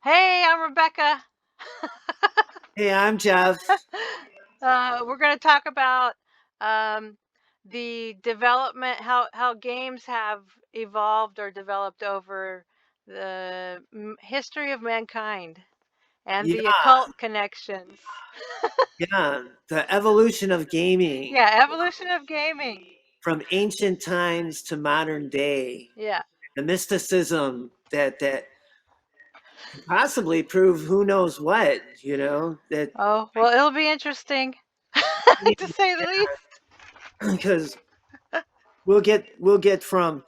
Hey, I'm Rebecca. Hey, I'm Jeff. We're going to talk about um, the development, how games have evolved or developed over the history of mankind and Yeah, the occult connections. yeah. The evolution of gaming Yeah, evolution of gaming. from ancient times to modern day. Yeah. The mysticism that could possibly prove who knows what, that Oh, well, it'll be interesting to say the least. because we'll get from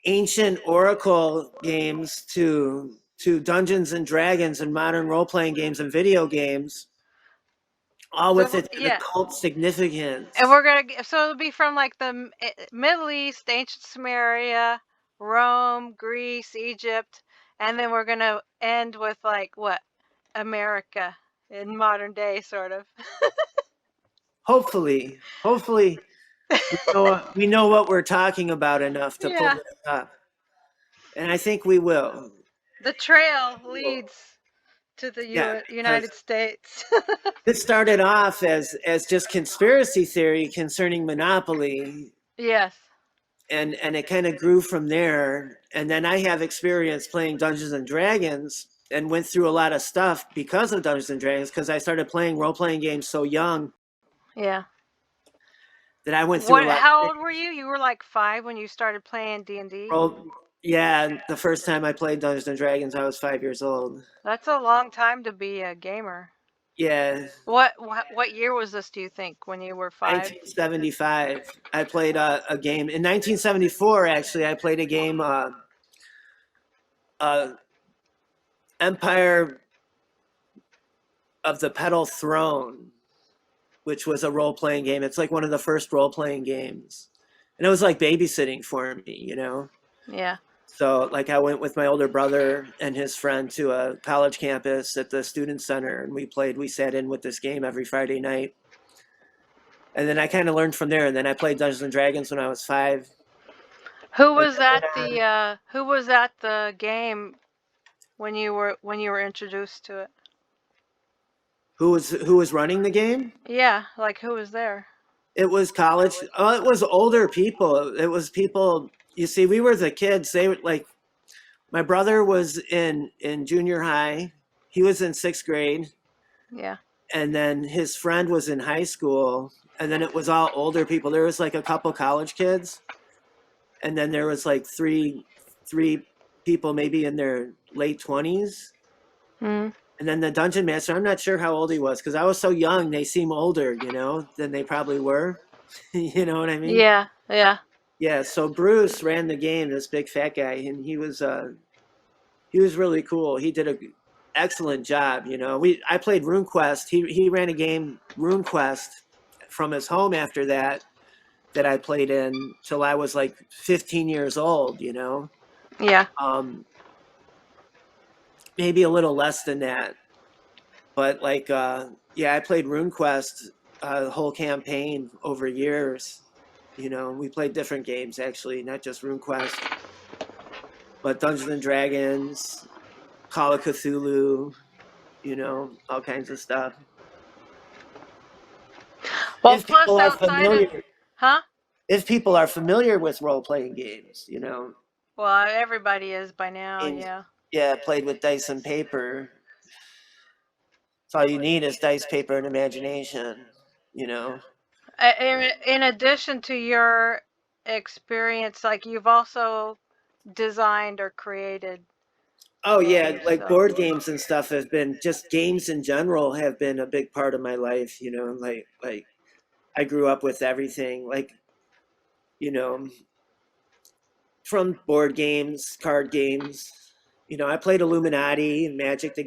ancient oracle games to Dungeons and Dragons and modern role-playing games and video games, all with So, its yeah. occult And significance. we're so it'll be from like the Middle East, ancient Sumeria, Rome, Greece, Egypt, and then we're gonna end with like what? America in modern day, sort of. Hopefully, we know what we're talking about enough to pull Yeah. this up, and I think we will. The trail leads to the Yeah, because United States. this started off as just conspiracy theory concerning monopoly, Yes. and it kind of grew from there. And then I have experience playing Dungeons and Dragons and went through a lot of stuff because of Dungeons and Dragons, because I started playing role playing games so young Yeah. that I went through a What? lot of How things. old were you? You were like 5 when you started playing D&D. Role, yeah, the first time I played Dungeons and Dragons, I was 5 years old. That's a long time to be a gamer. Yeah, What year was this, do you think, when you were 5? 1975. I played a game in 1974. Actually, I played a game, uh, Empire of the Petal Throne, which was a role playing game. It's like one of the first role playing games, and it was like babysitting for me. Yeah. So, like, I went with my older brother and his friend to a college campus at the student center, and we played. We sat in with this game every Friday night, and then I kind of learned from there. And then I played Dungeons and Dragons when I was 5. And Who was at the game when you were introduced to it? who was running the game? Yeah, like who was there? It was college. It was older people. It was people. You see, we were the kids. They were like, my brother was in junior high. He was in 6th grade, Yeah. and then his friend was in high school. And then it was all older people. There was like a couple college kids, and then there was like three people maybe in their late 20s. Mm. And then the dungeon master, I'm not sure how old he was because I was so young. They seem older, than they probably were. You know what I mean? Yeah, yeah. Yeah, so Bruce ran the game, this big fat guy, and he was really cool. He did a excellent job. I played RuneQuest. He ran a game RuneQuest from his home after that I played in till I was like 15 years old. Yeah. Um maybe a little less than that. But like yeah, I played RuneQuest the whole campaign over years. We played different games actually, not just RuneQuest, but Dungeons and Dragons, Call of Cthulhu, all kinds of stuff. Well, If plus people are outside of, familiar, huh? if people are familiar with role playing games, Well, everybody is by now, and yeah. yeah, played with dice and paper. It's all you need is dice, paper, and imagination. In addition to your experience, like you've also designed or created Oh yeah, games, like so. board games and stuff have been just games in general have been a big part of my life. Like I grew up with everything, like you know, from board games, card games. I played Illuminati and Magic the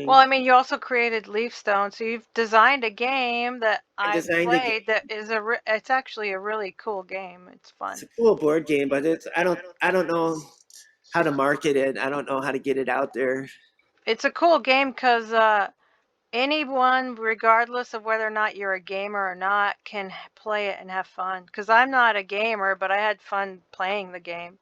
Well, Gathering. I mean, you also created Leafstone, so you've designed a game that I I've designed a game. played that is it's actually a really cool game. It's It's fun. a cool board game, but I don't know how to market it. I don't know how to get it out there. It's a cool game because anyone, regardless of whether or not you're a gamer or not, can play it and have fun. Because I'm not a gamer, but I had fun playing the game.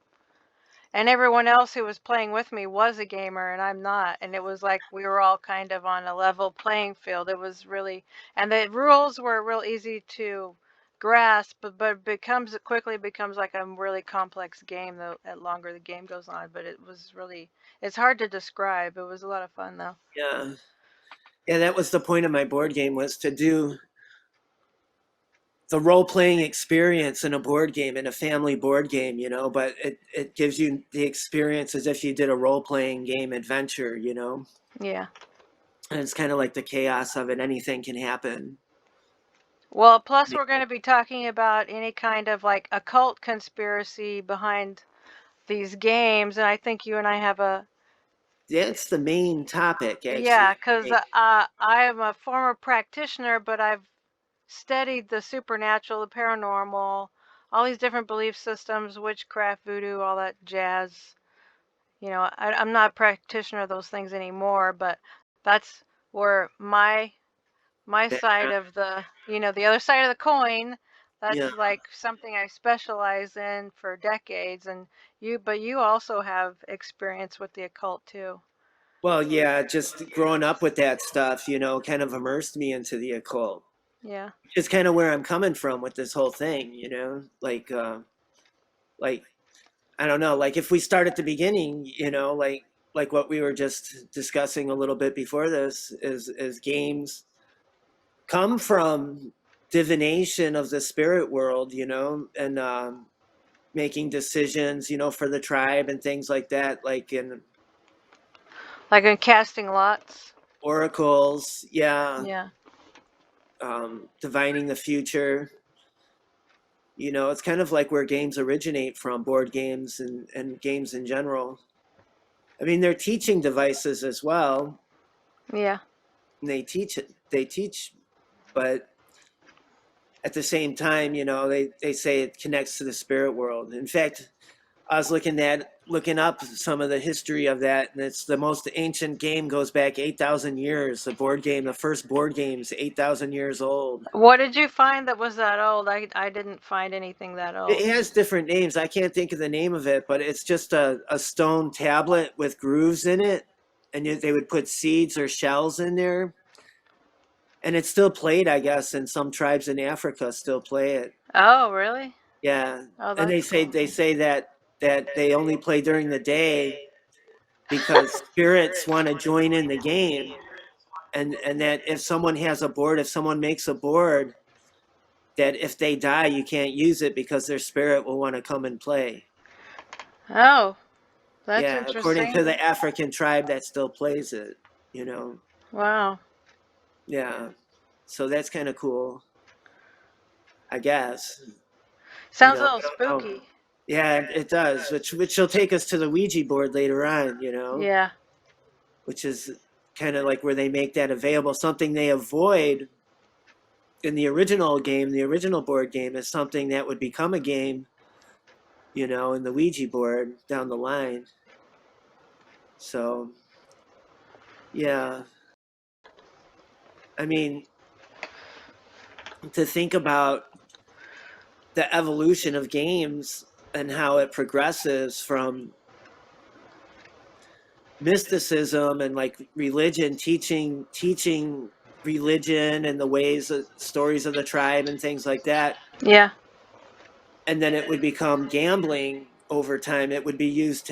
and everyone else who was playing with me was a gamer and I'm not, and it was like we were all kind of on a level playing field. It was really, and the rules were real easy to grasp, it quickly becomes like a really complex game the longer the game goes on. But it was really, it's hard to describe. It was a lot of fun though. Yeah. Yeah, that was the point of my board game, was to do the role-playing experience in a board game, in a family board game, but it gives you the experience as if you did a role-playing game adventure, Yeah. and it's kind of like the chaos of it. Anything can happen. Well, plus we're going to be talking about any kind of like occult conspiracy behind these games, and I think you and I have a, That's the main topic, actually. yeah, because I am a former practitioner, but I've studied the supernatural, the paranormal, all these different belief systems, witchcraft, voodoo, all that jazz. I'm not a practitioner of those things anymore, but that's where my side Background. of the other side of the coin, Yeah. that's like something I specialize in for decades. And but you also have experience with the occult too. Well, yeah, just growing up with that stuff, kind of immersed me into the occult. Yeah. It's kind of where I'm coming from with this whole thing, like I don't know, like if we start at the beginning, like what we were just discussing a little bit before this, is games come from divination of the spirit world, and making decisions, for the tribe and things like that, like in Like in casting lots. oracles, yeah, Yeah. divining the future. It's kind of like where games originate from, board games and games in general. I mean, they're teaching devices as well, Yeah. and they teach, but at the same time, they say it connects to the spirit world. In fact, I was looking up some of the history of that, and it's the most ancient game, goes back 8,000 years. The first board game is 8,000 years old. What did you find that was that old? I didn't find anything that It old. has different names. I can't think of the name of it, but it's just a stone tablet with grooves in it, and they would put seeds or shells in there. And it's still played, I guess, and some tribes in Africa still play it. Oh, really? Yeah, Oh, and that's cool. they say that they only play during the day because spirits want to join in the game, and that if someone has a board, if someone makes a board, that if they die, you can't use it because their spirit will want to come and play. Oh, that's Yeah, according to interesting. the African tribe that still plays it, Wow. Yeah, so that's kind of cool, I guess. Sounds a I little don't know. spooky. Yeah, it does, which will take us to the Ouija board later on, Yeah. which is kind of like where they make that available. Something they avoid in the original game, the original board game, is something that would become a game, in the Ouija board down the line. So, yeah, I mean, to think about the evolution of games and how it progresses from mysticism and like religion, teaching religion and the ways of stories of the tribe and things like that, Yeah. and then it would become gambling over time. It would be used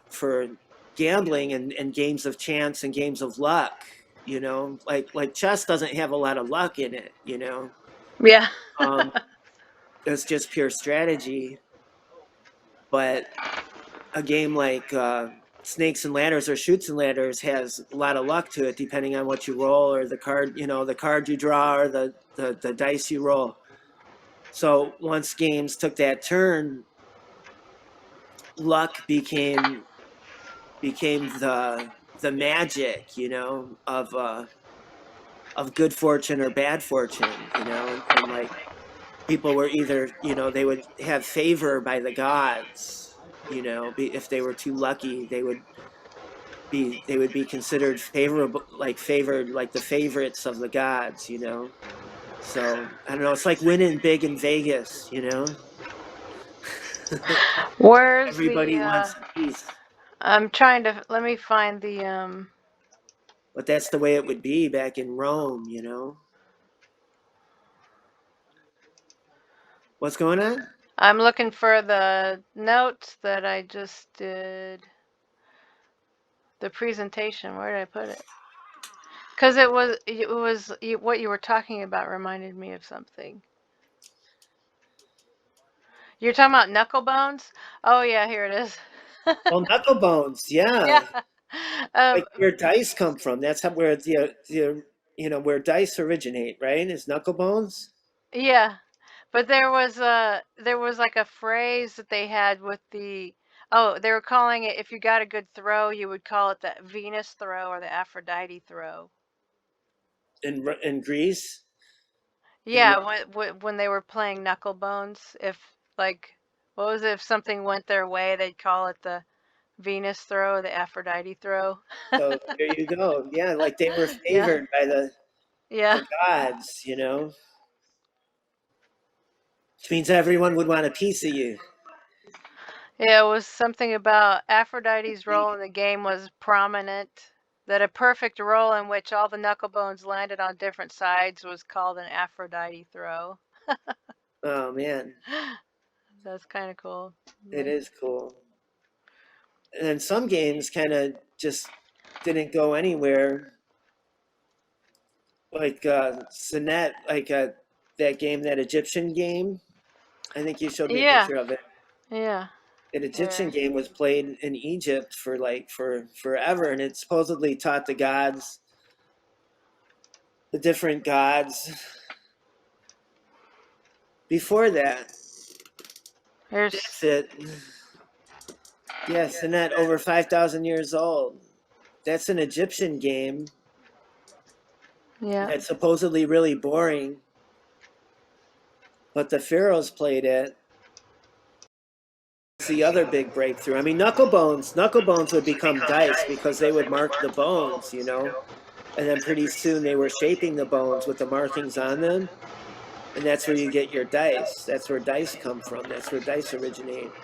for gambling and games of chance and games of luck, like chess doesn't have a lot of luck in it. Yeah. um it's just pure strategy. But a game like Snakes and Ladders or Shoots and Ladders has a lot of luck to it, depending on what you roll, or the card you draw, or the dice you roll. So once games took that turn, luck became the magic, of good fortune or bad fortune, and like people were either, they would have favor by the gods, if they were too lucky, they would be considered favorable, like favored, like the favorites of the gods, So I don't know. It's like winning big in Vegas, Where's Everybody the wants. Peace. I'm trying to let me find the But that's the way it would be back in Rome, you know. What's going on? I'm looking for the notes that I just did. The presentation. Where did I put it? Because what you were talking about reminded me of something. You're talking about knuckle bones? Oh yeah, here it is. Well, knuckle bones, Yeah. yeah. Um, Like where dice come from. That's how where the you know where dice originate, right? Is knuckle bones. yeah. But there was like a phrase that they had with the they were calling it, if you got a good throw, you would call it the Venus throw or the Aphrodite throw. In Greece. In Yeah, when they were playing knuckle bones, if like what was it, if something went their way, they'd call it the Venus throw or the Aphrodite throw. So there you go. Yeah, like they were Yeah. favored by Yeah. the gods, you know, which means everyone would want a piece of you. Yeah, it was something about Aphrodite's role in the game was prominent. That a perfect roll in which all the knucklebones landed on different sides was called an Aphrodite throw. Oh man, That's kind of cool. it Like, is cool. And then some games kind of just didn't go anywhere. Like Sinet, like that game, that Egyptian game. I think you showed me a yeah, picture of it. yeah, An yeah, Egyptian game was played in Egypt for for forever, and it supposedly taught the gods, the different gods. Before that, that's there's, it. Yes, and that over 5,000 years old. That's an Egyptian game yeah. that's supposedly really boring, but the pharaohs played it. It's the other big breakthrough. I mean, knucklebones would become dice because they would mark the bones, you know, and then pretty soon they were shaping the bones with the markings on them, and that's where you get your dice. That's where dice come from. That's where dice originate.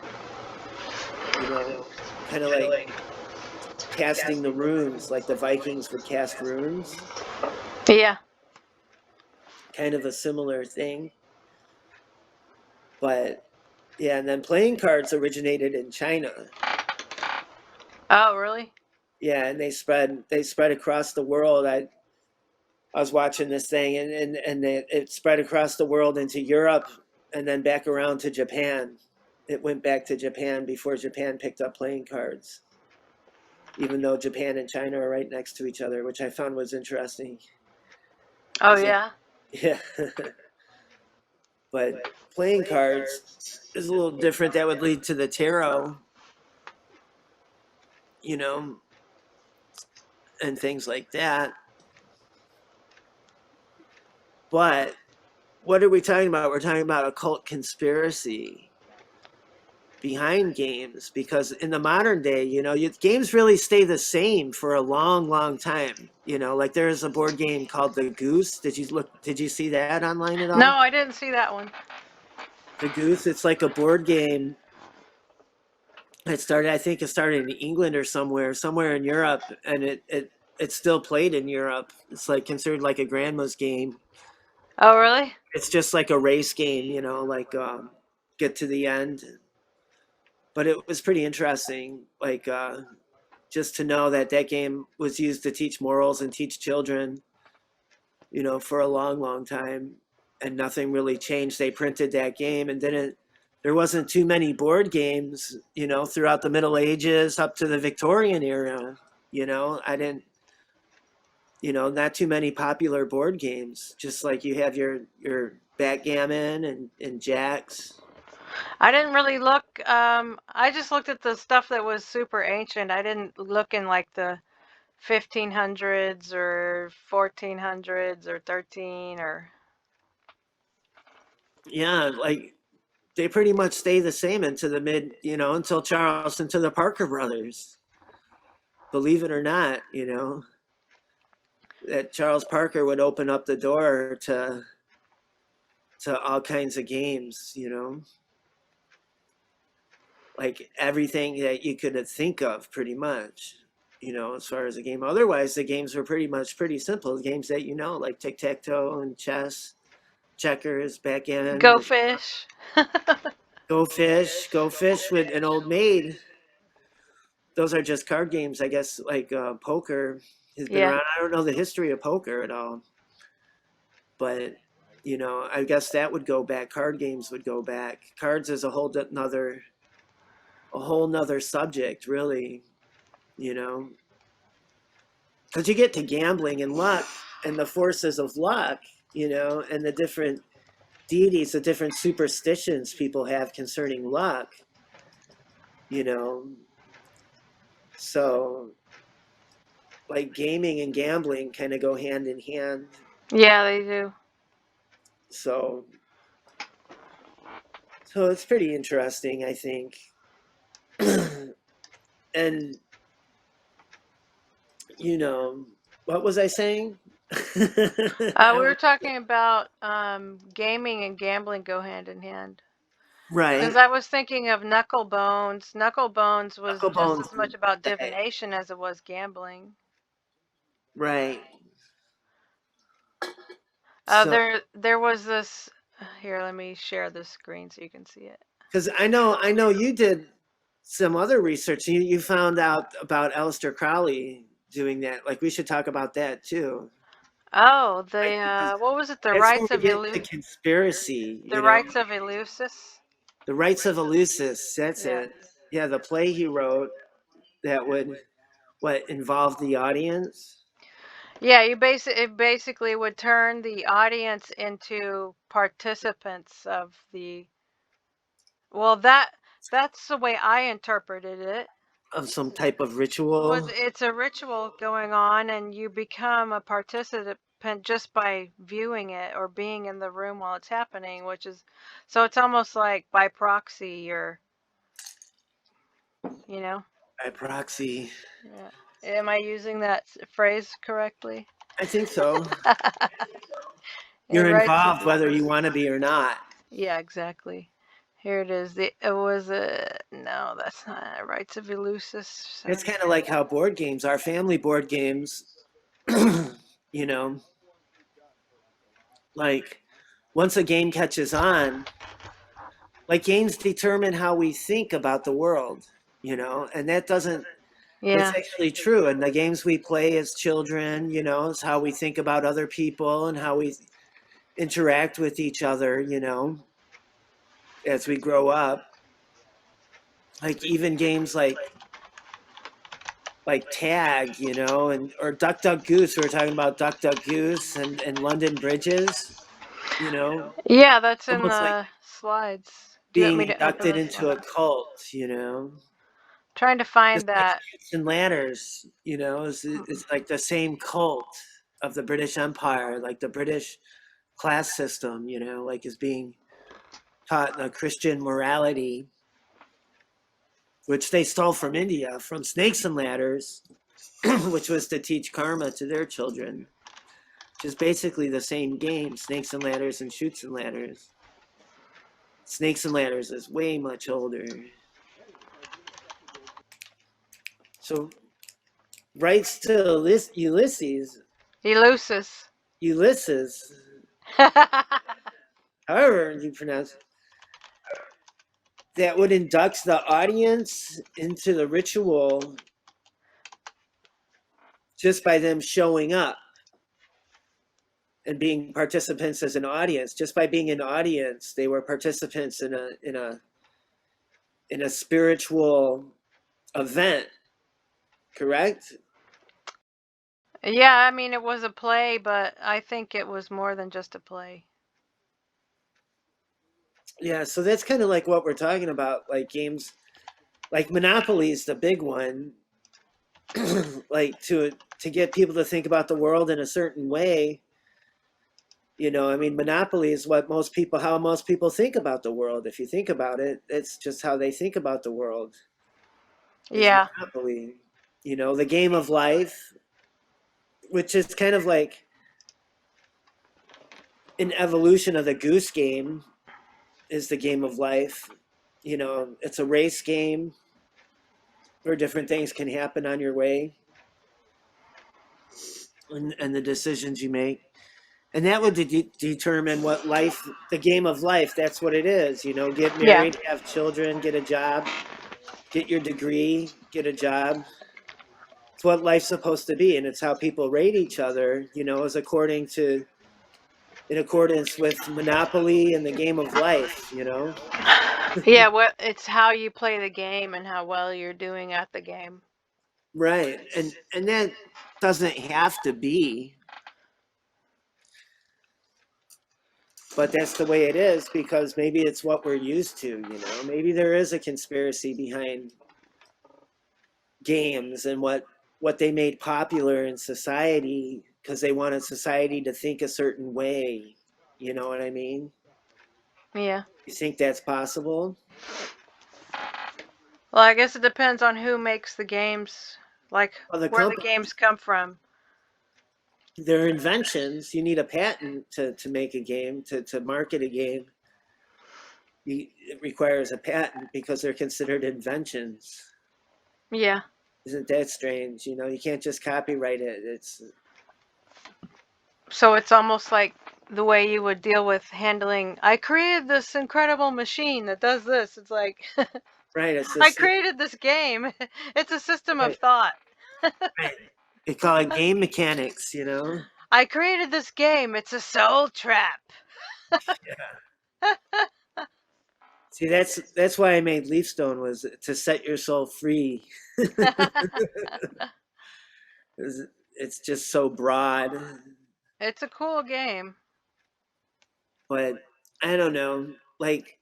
You know, kind of like casting the runes, like the Vikings would cast runes. Yeah. Kind of a similar thing, but yeah. And then playing cards originated in China. Oh, really? Yeah, and they spread across the world. I was watching this thing, and it spread across the world into Europe, and then back around to Japan. It went back to Japan before Japan picked up playing cards, even though Japan and China are right next to each other, which I found was interesting. Oh, Is that yeah. yeah, but playing cards is a little different. That would lead to the tarot, you know, and things like that. But what are we talking about? We're talking about occult conspiracy behind games, because in the modern day, you know, games really stay the same for a long, long time. You know, like there's a board game called The Goose. Did you see that online at No, all? I didn't see that one. The Goose, it's like a board game. I think it started in England or somewhere in Europe, and it's still played in Europe. It's like considered like a grandma's game. Oh, really? It's just like a race game, you know, like get to the end. But it was pretty interesting, like just to know that that game was used to teach morals and teach children, you know, for a long, long time, and nothing really changed. They printed that game, and didn't. There wasn't too many board games, you know, throughout the Middle Ages up to the Victorian era. You know, I didn't. You know, not too many popular board games. Just like you have your backgammon and jacks. I didn't really look. I just looked at the stuff that was super ancient. I didn't look in like the 1500s or 1400s or 13 or. Yeah, like they pretty much stay the same into the mid, you know, until Charles, into the Parker brothers. Believe it or not, you know, that Charles Parker would open up the door to all kinds of games, you know. like everything that you could think of pretty much, as far as a game. Otherwise, the games were pretty simple. Games that like tic-tac-toe and chess, checkers, Go backgammon, fish. go fish with an old maid. Those are just card games, I guess. Like poker has been Yeah. around. I don't know the history of poker at all, but I guess that would go back. Card games would go back. Cards is a whole nother subject, really. Because you get to gambling and luck and the forces of luck, and the different deities, the different superstitions people have concerning luck, you know. So, like gaming and gambling kind of go hand in hand. Yeah, they do. So, so it's pretty interesting, I think. And what was I saying? We were talking about gaming and gambling go hand in hand. Because Right. I was thinking of Knuckle Bones. Knuckle Bones was Knuckle just bones. as much about divination as it was gambling. Right. So, There was this. Here, let me share the screen so you can see it. because I know you did some other research. You found out about Aleister Crowley doing that. Like we should talk about that too. Oh, Like, because what was it? The that's where rights we of get the conspiracy. the rights of Eleusis. The Rights of Eleusis. That's Yeah. it. Yeah, the play he wrote that would involve the audience. Yeah, it basically would turn the audience into participants of the. Well, that's the way I interpreted it. Of some type of ritual. It's a ritual going on, and you become a participant just by viewing it or being in the room while it's happening, which is so it's almost like by proxy. You're, you know. By proxy. Yeah. Am I using that phrase correctly? I think so. It You're writes. involved whether you want to be or not. Yeah, exactly. Here it is. It was a no. That's not Rights of Eleusis. It's kind of like how board games are, family board games. you know, like once a game catches on, like games determine how we think about the world, and that doesn't, Yeah. it's actually true. And the games we play as children, is how we think about other people and how we interact with each other, as we grow up. Like even games like tag, and or Duck Duck Goose. We were talking about Duck Duck Goose and London Bridges, Yeah, that's in almost like the slides. Do you want being me to open inducted the into a slide? cult. Trying to find Just like that. Chutes and Ladders, it's like the same cult of the British Empire, like the British class system, like is being taught in a Christian morality, which they stole from India, from Snakes and Ladders, which was to teach karma to their children, which is basically the same game, Snakes and Ladders and Chutes and Ladders. Snakes and Ladders is way much older. So, rights to Ulysses, Ulysses, however you pronounce it, that would induct the audience into the ritual just by them showing up and being participants as an audience. Just by being an audience, they were participants in a spiritual event. Correct? Yeah, I mean it was a play, but I think it was more than just a play. Yeah, so that's kind of like what we're talking about, like games like Monopoly is the big one. Like to get people to think about the world in a certain way. I mean, Monopoly is how most people think about the world. If you think about it, it's just how they think about the world. Yeah. Monopoly. The game of life, which is kind of like an evolution of the Goose Game, is the game of life. it's a race game where different things can happen on your way, and the decisions you make. And that would determine what life, the game of life, that's what it is. Get Yeah. married, have children, get a job, get your degree, get a job. It's what life's supposed to be. And it's how people rate each other, is in accordance with Monopoly and the game of life. Yeah, well, it's how you play the game and how well you're doing at the game. Right. And that doesn't have to be, but that's the way it is because maybe it's what we're used to. Maybe there is a conspiracy behind games and what they made popular in society because they wanted society to think a certain way. You know what I mean? Yeah. You think that's possible? Well, I guess it depends on who makes the games, like Well, the where the company, games come from. their inventions, you need a patent to make a game, to market a game. It requires a patent because they're considered inventions. Yeah. Isn't that strange? You can't just copyright it. So it's almost like the way you would deal with handling, I created this incredible machine that does this. It's like, Right. It's I just created this game. It's a system of right. thought. Right. They call it game mechanics. I created this game. It's a soul trap. See, that's why I made Leafstone, was to set your soul free. It's just so broad, It's a cool game. but I don't know. Like,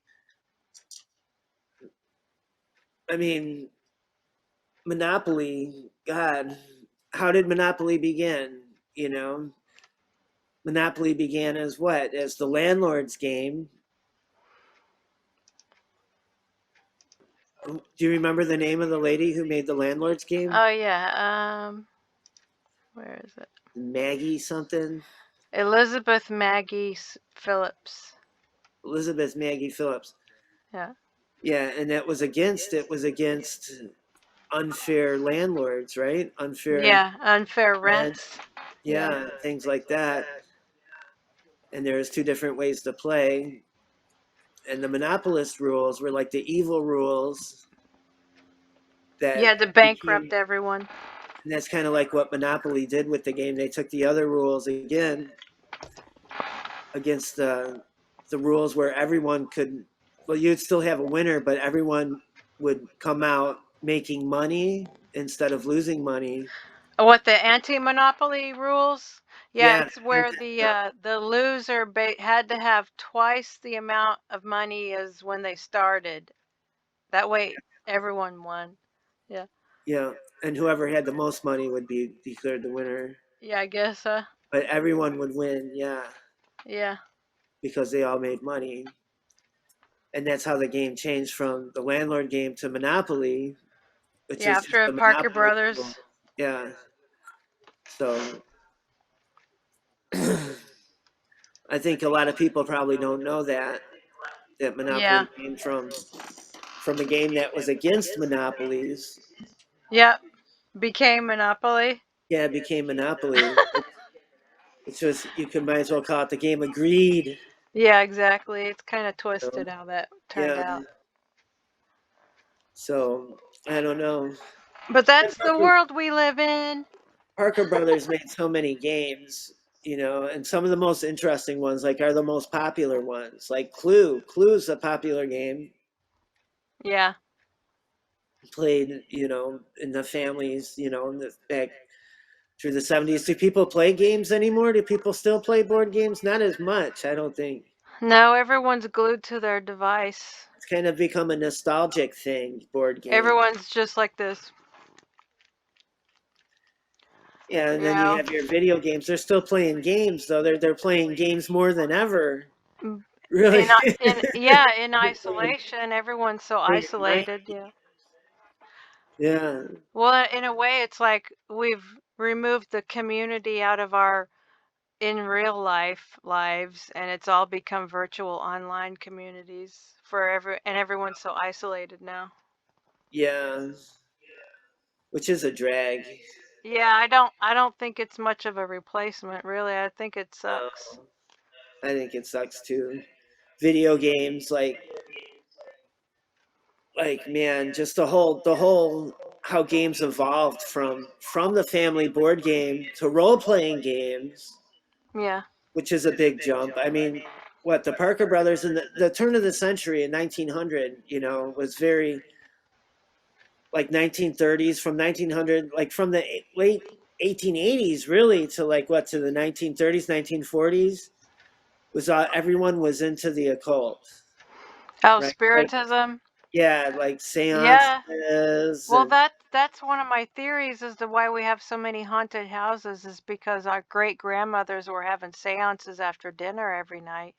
I mean, Monopoly. God, how did Monopoly begin? Monopoly began as what? As the landlord's game. Do you remember the name of the lady who made the landlord's game? Oh yeah. Where is it? Maggie something. Elizabeth Maggie Phillips. Elizabeth Maggie Phillips. Yeah. Yeah, and that was against it was against unfair landlords, right? Unfair Yeah. Unfair rent, rents. Yeah. yeah, things like that. And there's two different ways to play. And the monopolist rules were like the evil rules You that had to bankrupt became, everyone. and that's kind of like what Monopoly did with the game. They took the other rules again against the rules where everyone could, well, you'd still have a winner, but everyone would come out making money instead of losing money. What, the anti-monopoly rules? Yeah, Yeah, it's where the loser had to have twice the amount of money as when they started. That way, everyone won. Yeah. yeah, and whoever had the most money would be declared the winner. Yeah, I guess. But everyone would win, yeah, Yeah. because they all made money. And that's how the game changed from the landlord game to Monopoly, which Yeah. is just After the Parker Monopoly Brothers. rule. Yeah. So I think a lot of people probably don't know that Yeah. Monopoly came from a game that was against monopolies. Yep. Became Monopoly. Yeah, it became Monopoly. It's just, you could might as well call it the game of greed. Yeah, exactly. It's kind of So, twisted how that turned yeah. out. So I don't know. But that's the Parker, world we live in. Parker Brothers made so many games, and some of the most interesting ones are the most popular ones. Like Clue. Clue's a popular game. Yeah. Played, in the families, back through the 70s. Do people play games anymore? Do people still play board games? Not as much, I don't think. No, everyone's glued to their device. It's kind of become a nostalgic thing, board games. Everyone's just like this. Yeah, and You then you know? have your video games. They're still playing games, though. They're playing games more than ever. Really. In isolation, everyone's so isolated. Yeah. Yeah. Well, in a way, it's like we've removed the community out of our in real lives, and it's all become virtual online communities for everyone's so isolated now. Yeah, which is a drag. Yeah, I don't think it's much of a replacement, really. I think it sucks. Um, I think it sucks too. Video games, man, just the whole how games evolved from the family board game to role playing games, Yeah. which is a big jump. I mean, what the Parker Brothers in the turn of the century in 1900, was very like 1930s, from 1900, like from the late 1880s really to like what, to the 1930s, 1940s, was everyone was into the occult, Oh, right? Like, spiritism. yeah, like Yeah. seances Well, and that's one of my theories as to why we have so many haunted houses is because our great grandmothers were having seances after dinner every night.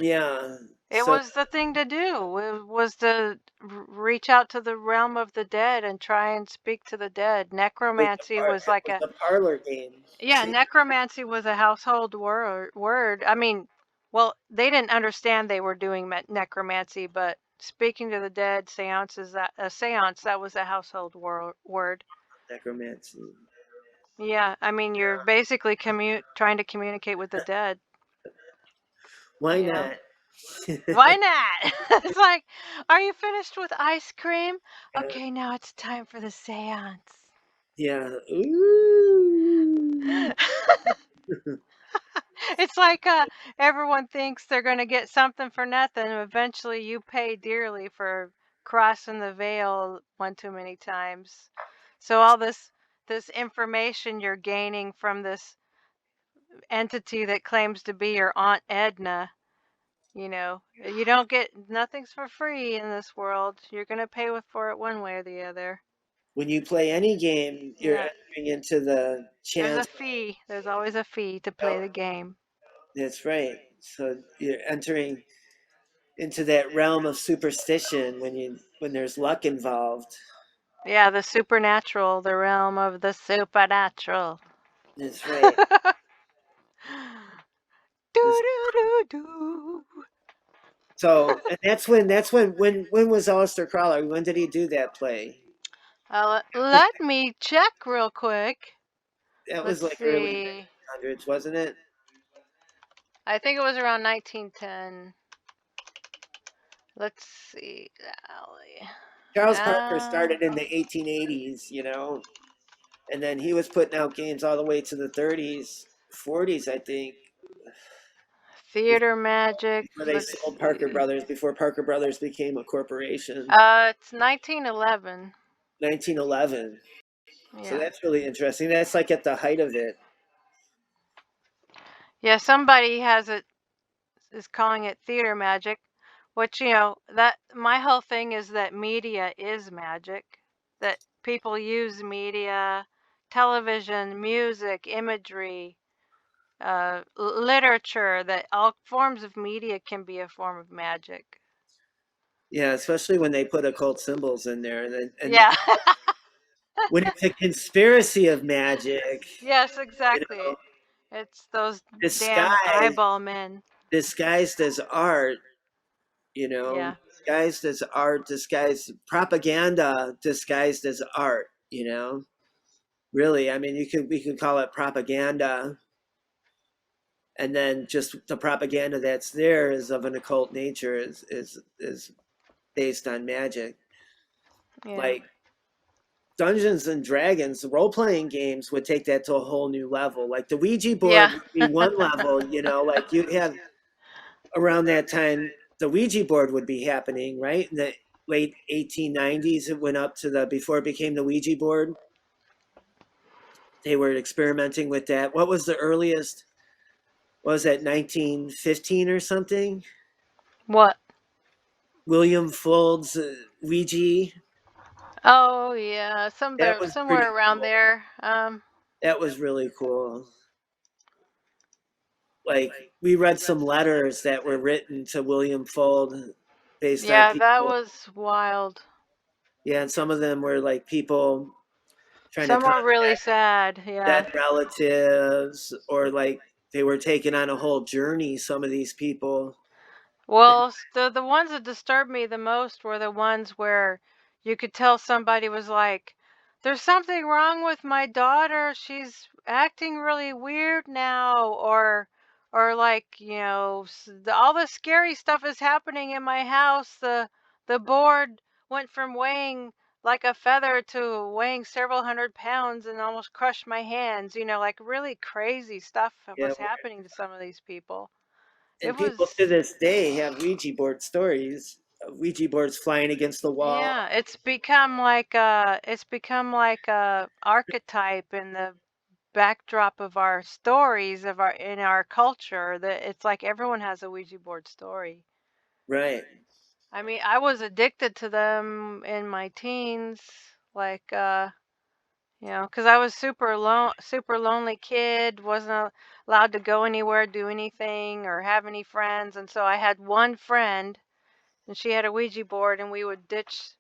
yeah. It So was the thing to do. It was to reach out to the realm of the dead and try and speak to the dead. Necromancy was it like was a the parlor game. Yeah, necromancy was a household word. I mean, well, they didn't understand they were doing necromancy, but speaking to the dead, seances, that a seance, that was a household word. Necromancy. Yeah, I mean, you're basically trying to communicate with the dead, Why you know. not? Why not? It's like, are you finished with ice cream? Okay, now it's time for the seance. Yeah. Ooh. It's like everyone thinks they're going to get something for nothing. And eventually, you pay dearly for crossing the veil one too many times. So all this information you're gaining from this entity that claims to be your Aunt Edna, you don't get nothing's for free in this world. You're going to pay for it one way or the other. When you play any game, you're Yeah. entering into the There's a chance. fee. There's always a fee to play the game. That's right. So you're entering into that realm of superstition when there's luck involved. Yeah, the supernatural, the realm of the supernatural. That's right. Do This, do do do. so and when was Aleister Crowley? When did he do that play? Let me check real quick. That was Let's like early see. 1900s, wasn't it? I think it was around 1910. Let's see. Charles Parker Uh, started in the 1880s, and then he was putting out games all the way to the 30s, 40s, I think, Theater magic. before they Let's sold Parker see. Brothers, before Parker Brothers became a corporation. It's 1911. 1911. So Yeah. that's really interesting. That's like at the height of it. Yeah, somebody has it is calling it theater magic, which, that my whole thing is that media is magic, that people use media, television, music, imagery, literature, that all forms of media can be a form of magic. Yeah, especially when they put occult symbols in there, and Yeah. when it's a conspiracy of magic, Yes, you know, exactly. It's those damn disguised eyeball men. disguised as art, Yeah. disguised as art, disguised propaganda, disguised as art. Really, I mean, we could call it propaganda, and then just the propaganda that's there is of an occult nature, is based on magic, Yeah. like Dungeons and Dragons role playing games would take that to a whole new level. Like the Ouija Yeah. board would be one level, like you have around that time, the Ouija board would be happening, right? In the late 1890s, it went up to before it became the Ouija board. They were experimenting with that. What was the earliest? What was that, 1915 or something? What? William Fould's Ouija. Oh yeah, That was pretty somewhere around cool. there. That was really cool. Like we read some letters that were written to William Fuld based on Yeah, that people. was wild. Yeah, and some of them were like people trying to Some were really contact sad. Yeah. dead relatives, or like they were taking on a whole journey. Some of these people. Well, the ones that disturbed me the most were the ones where you could tell somebody was like, "There's something wrong with my daughter. She's acting really weird now," or like, all the scary stuff is happening in my house. The board went from weighing like a feather to weighing several hundred pounds and almost crushed my hands. Like really crazy stuff Yeah, was happening to some of these people. It and people to was. this day have Ouija board stories. Ouija boards flying against the wall. Yeah, it's become like a archetype in the backdrop of our stories of our in our culture, that it's like everyone has a Ouija board story. Right. I mean, I was addicted to them in my teens, like because I was super lonely kid, wasn't allowed to go anywhere, do anything, or have any friends, and so I had one friend and she had a Ouija board, and we would ditch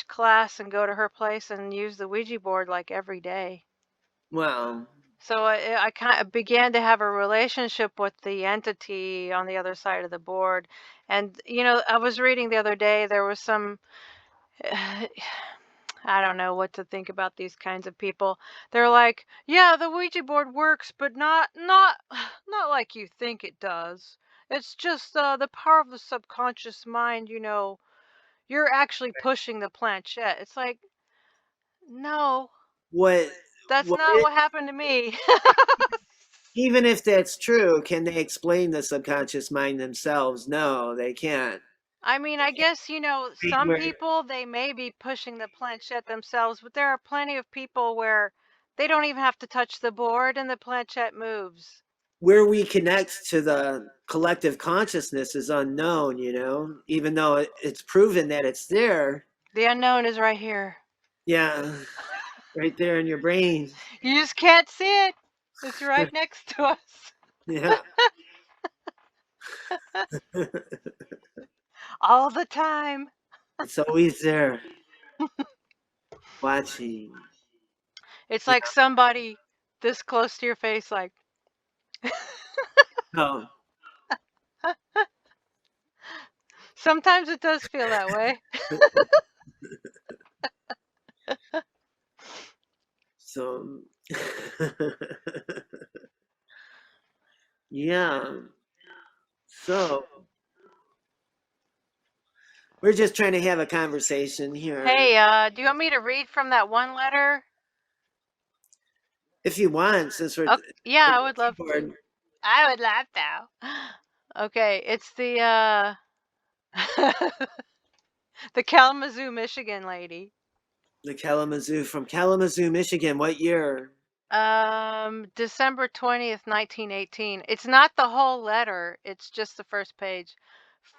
class and go to her place and use the Ouija board like every day. Wow. So I kind of began to have a relationship with the entity on the other side of the board. And I was reading the other day, there was some I don't know what to think about these kinds of people. They're like, "Yeah, the Ouija board works, but not like you think it does. It's just the power of the subconscious mind, you're actually pushing the planchette." It's like, no, What that's what not what happened to me. even if that's true, can they explain the subconscious mind themselves? No, they can't. I mean, I guess, some Where people, they may be pushing the planchette themselves, but there are plenty of people where they don't even have to touch the board and the planchette moves. where we connect to the collective consciousness is unknown, even though it's proven that it's there. The unknown is right here. Yeah, right there in your brain. You just can't see it. It's right next to us Yeah. all the time. It's always there watching. It's Yeah. like somebody this close to your face, like, Oh, sometimes it does feel that way. so yeah. So we're just trying to have a conversation here. Hey, do you want me to read from that one letter? If you want, since we're Oh, yeah, the I would love to. keyboard, I would love to. Okay, it's the the Kalamazoo, Michigan lady. the Kalamazoo from Kalamazoo, Michigan. What year? December 20th, 1918. It's not the whole letter, it's just the first page.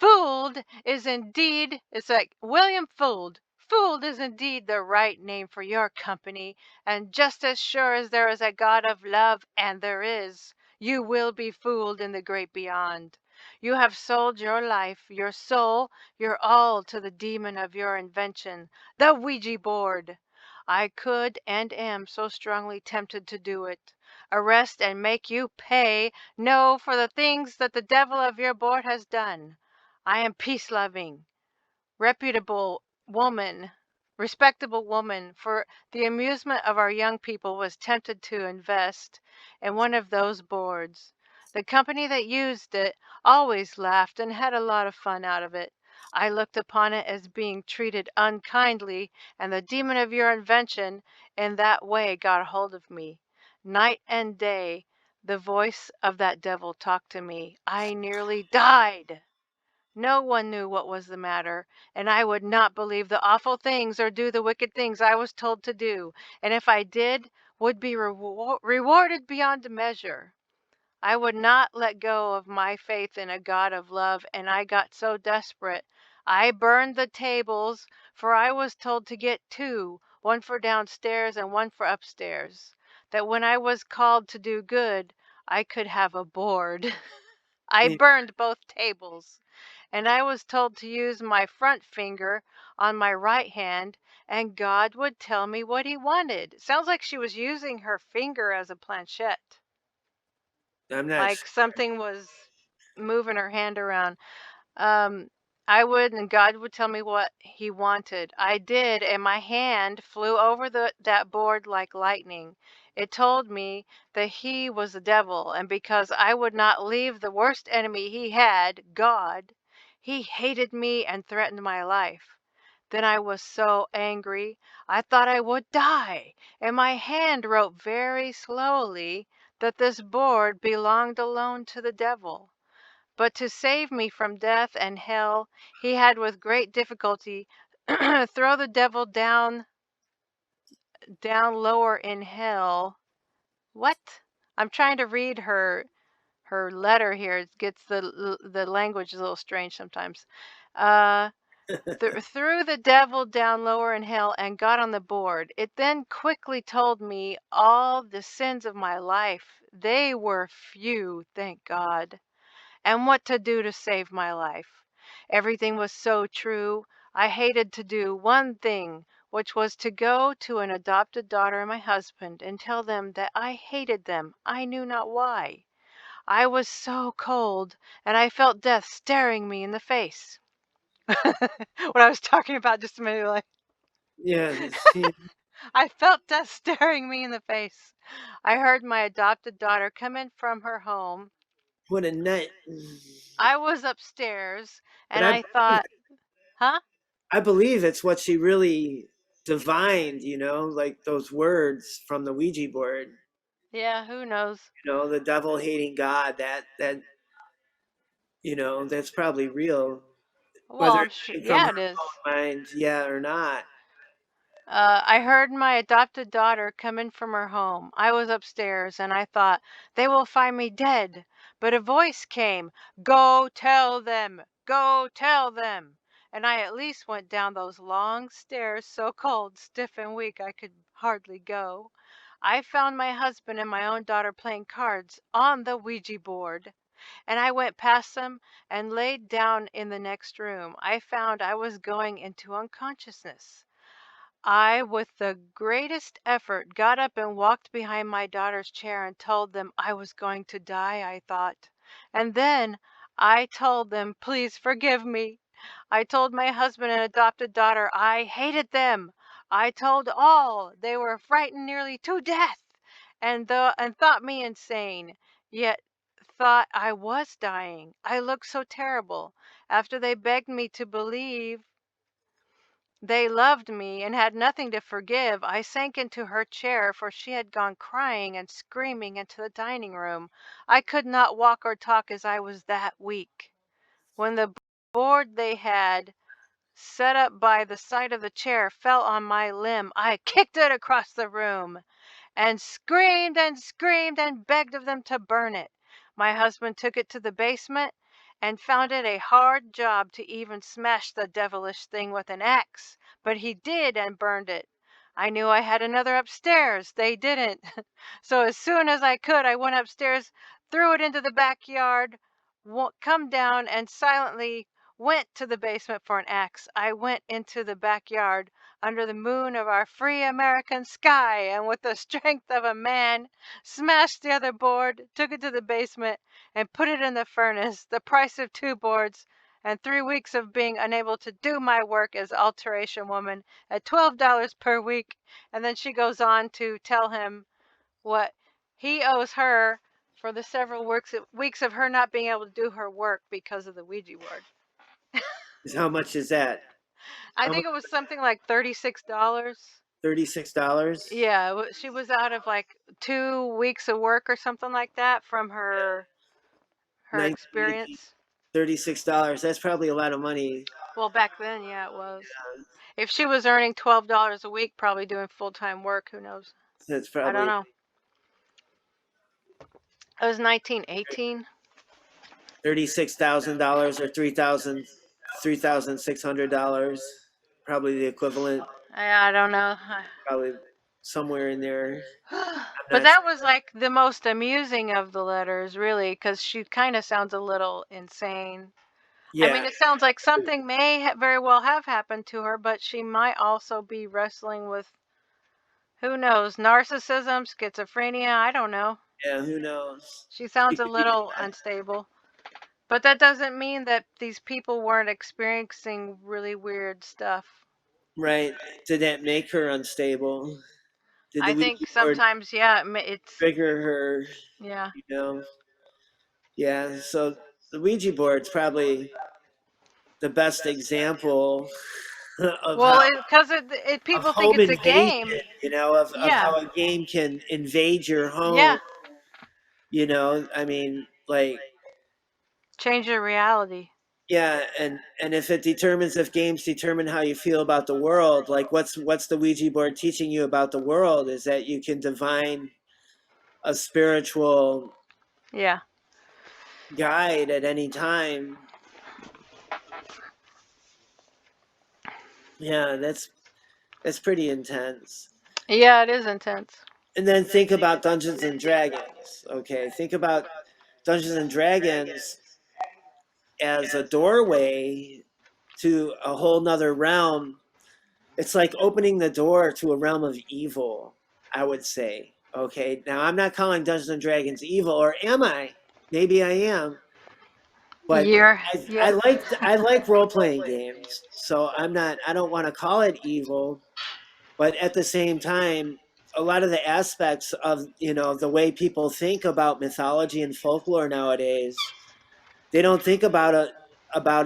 Fooled is indeed, it's like William Fooled. Fooled is indeed the right name for your company, and just as sure as there is a God of love, and there is, you will be fooled in the great beyond. You have sold your life, your soul, your all to the demon of your invention, the Ouija board. I could and am so strongly tempted to do it. Arrest and make you pay, no, for the things that the devil of your board has done. I am peace loving, reputable woman, respectable woman, for the amusement of our young people was tempted to invest in one of those boards. The company that used it always laughed and had a lot of fun out of it. I looked upon it as being treated unkindly, and the demon of your invention in that way got a hold of me. Night and day, the voice of that devil talked to me. I nearly died. No one knew what was the matter, and I would not believe the awful things or do the wicked things I was told to do, and if I did, would be rewarded beyond measure. I would not let go of my faith in a God of love, and I got so desperate. I burned the tables, for I was told to get two, one for downstairs and one for upstairs, that when I was called to do good, I could have a board. I Yeah. burned both tables, and I was told to use my front finger on my right hand, and God would tell me what he wanted. Sounds like she was using her finger as a planchette. I'm not like sure. something was moving her hand around. Um, I would, and God would tell me what He wanted. I did, and my hand flew over that board like lightning. It told me that He was the devil, and because I would not leave the worst enemy He had, God, He hated me and threatened my life. Then I was so angry, I thought I would die, and my hand wrote very slowly that this board belonged alone to the devil. But to save me from death and hell, he had with great difficulty throw the devil down lower in hell. What? I'm trying to read her letter here. It gets the language a little strange sometimes. Uh, threw the devil down lower in hell and got on the board. It then quickly told me all the sins of my life. They were few, thank God, and what to do to save my life. Everything was so true. I hated to do one thing, which was to go to an adopted daughter and my husband and tell them that I hated them. I knew not why. I was so cold, and I felt death staring me in the face. What I was talking about just a minute ago. Yeah, see, I felt death staring me in the face. I heard my adopted daughter come in from her home. what a nut. I was upstairs, But and I thought, huh? I believe it's what she really divined, like those words from the Ouija board. Yeah, who knows? The devil hating God. That's probably real. Well, Whether I'm it sure. came from Yeah, her it is. own mind, yeah, or not. I heard my adopted daughter come in from her home. I was upstairs, and I thought, they will find me dead. But a voice came, go tell them, go tell them. And I at least went down those long stairs, so cold, stiff, and weak I could hardly go. I found my husband and my own daughter playing cards on the Ouija board, and I went past them and laid down in the next room. I found I was going into unconsciousness. I, with the greatest effort, got up and walked behind my daughter's chair and told them I was going to die, I thought. And then I told them, please forgive me. I told my husband and adopted daughter I hated them. I told all they were frightened nearly to death, and thought me insane, yet thought I was dying. I looked so terrible. After they begged me to believe they loved me and had nothing to forgive, I sank into her chair, for she had gone crying and screaming into the dining room. I could not walk or talk as I was that weak. When the board they had set up by the side of the chair fell on my limb, I kicked it across the room and screamed and begged of them to burn it. My husband took it to the basement and found it a hard job to even smash the devilish thing with an axe, but he did and burned it. I knew I had another upstairs. They didn't. So as soon as I could, I went upstairs, threw it into the backyard, come down, and silently went to the basement for an axe. I went into the backyard under the moon of our free American sky, and with the strength of a man, smashed the other board, took it to the basement, and put it in the furnace. The price of 2 boards and 3 weeks of being unable to do my work as alteration woman at $12 per week. And then she goes on to tell him what he owes her for the several weeks of her not being able to do her work because of the Ouija board. How much is that? I How much? think it was something like $36. $36? Yeah, she was out of like 2 weeks of work or something like that from her 1980, experience. $36. That's probably a lot of money. Well, back then, yeah, it was. If she was earning $12 a week, probably doing full-time work, who knows? That's I don't probably know. It was 1918. $36,000 or $3,600. Probably the equivalent. I don't know. Probably somewhere in there. I'm But not sure. that was like the most amusing of the letters, really, because she kind of sounds a little insane. I mean, Yeah. it sounds like something may very well have happened to her, but she might also be wrestling with, who knows, narcissism, schizophrenia. I don't know. Yeah, who knows? She She sounds a could be, little unstable. But that doesn't mean that these people weren't experiencing really weird stuff. right. Did that make her unstable? Did the I Ouija think board sometimes, yeah, it's, trigger her? yeah. You know? Yeah. So the Ouija board's probably the best example of Well, how because of people think home it's a invasion. game. Of Yeah, how a game can invade your home. yeah. I mean, like, Change your reality. yeah, and if it determines if games determine how you feel about the world, like what's the Ouija board teaching you about the world is that you can divine a spiritual Yeah. guide at any time. Yeah, that's pretty intense. Yeah, it is intense. And then think about Dungeons and Dragons. Okay, think about Dungeons and Dragons as a doorway to a whole nother realm. It's like opening the door to a realm of evil, I would say. Okay, now I'm not calling Dungeons and Dragons evil, or am I? Maybe I am, but You're, I, yeah. I like I like role playing games, so I'm not. I don't want to call it evil, but at the same time, a lot of the aspects of the way people think about mythology and folklore nowadays, they don't think about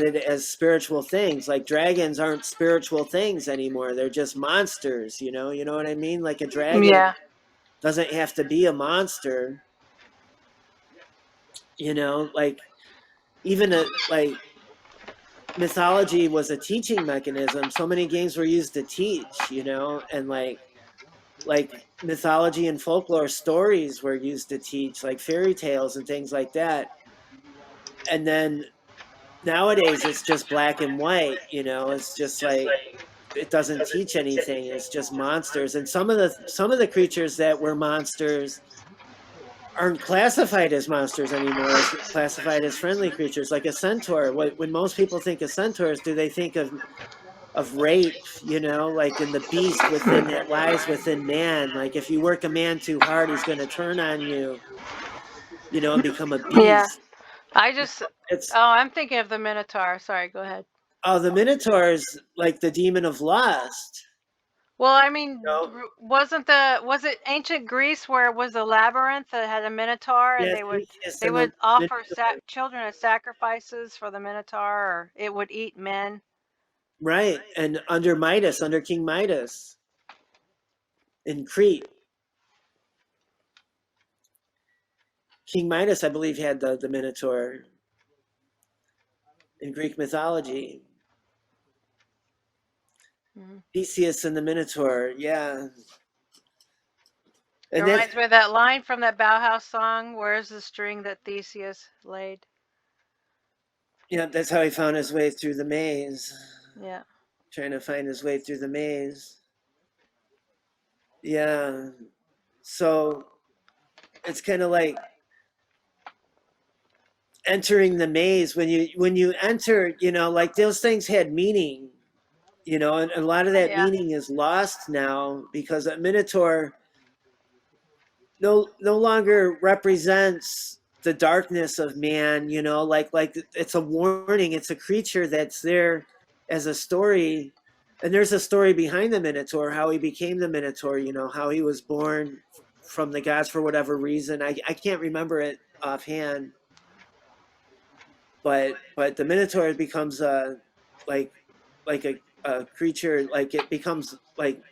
it as spiritual things. Like dragons aren't spiritual things anymore. They're just monsters, you know what I mean? Like a dragon Yeah. doesn't have to be a monster, like even like mythology was a teaching mechanism. So many games were used to teach, and like mythology and folklore stories were used to teach, like fairy tales and things like that. And then nowadays it's just black and white, it's just like it doesn't teach anything. It's just monsters. And some of the creatures that were monsters aren't classified as monsters anymore. It's classified as friendly creatures, like a centaur. When most people think of centaurs, do they think of rape, like in the beast within that lies within man? Like if you work a man too hard, he's going to turn on you, and become a Yeah. beast. I just, It's I'm thinking of the Minotaur. Sorry, go ahead. Oh, the Minotaur is like the demon of lust. Well, I mean, No, was it ancient Greece where it was a labyrinth that had a Minotaur and yeah, they would Theseus they and the would offer Minotaur. children as sacrifices for the Minotaur, or it would eat men? Right, and under King Midas in Crete. King Midas, I believe, had the Minotaur in Greek mythology. Mhm. Theseus and the Minotaur, yeah. It And that's reminds me of that line from that Bauhaus song, "Where's the string that Theseus laid?" that's how he found his way through the maze, Yeah. trying to find his way through the maze. Yeah. So it's kind of like entering the maze. When you enter, like those things had meaning, and a lot of that Yeah. meaning is lost now because a minotaur no longer represents the darkness of man, like it's a warning. It's a creature that's there as a story, and there's a story behind the minotaur, how he became the minotaur, how he was born from the gods for whatever reason. I can't remember it offhand, but the minotaur becomes like a creature, like it becomes like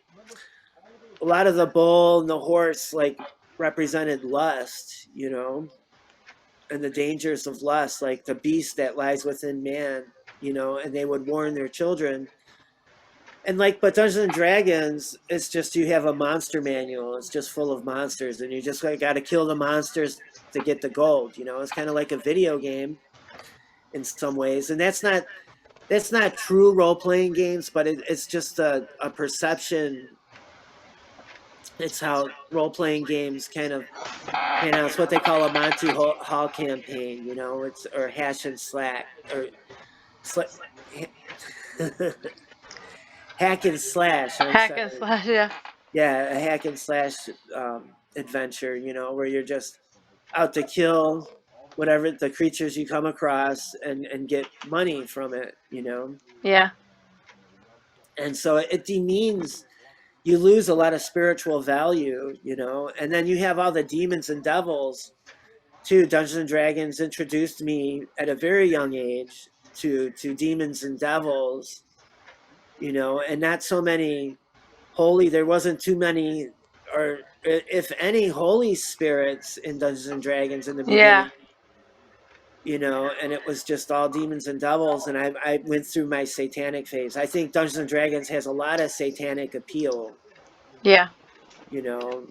a lot of the bull and the horse like represented lust, and the dangers of lust, like the beast that lies within man, and they would warn their children. And like, but Dungeons and Dragons, it's just you have a monster manual. It's just full of monsters, and you just like, got to kill the monsters to get the gold. It's kind of like a video game in some ways, and that's not true role playing games, but it's just a perception. It's how role playing games kind of it's what they call a Monty Hall campaign. It's or hash and slack or sla- hack and slash. I'm Hack and sorry. slash. Yeah. Yeah, a hack and slash adventure. Where you're just out to kill whatever the creatures you come across and get money from it, you know. Yeah. And so it demeans, you lose a lot of spiritual value, you know. And then you have all the demons and devils too. Dungeons and Dragons introduced me at a very young age to demons and devils, you know, and not so many holy. There wasn't too many, or if any, holy spirits in Dungeons and Dragons in the Yeah. beginning, you know, and it was just all demons and devils. And I went through my satanic phase. I think Dungeons and Dragons has a lot of satanic appeal, Yeah. you know,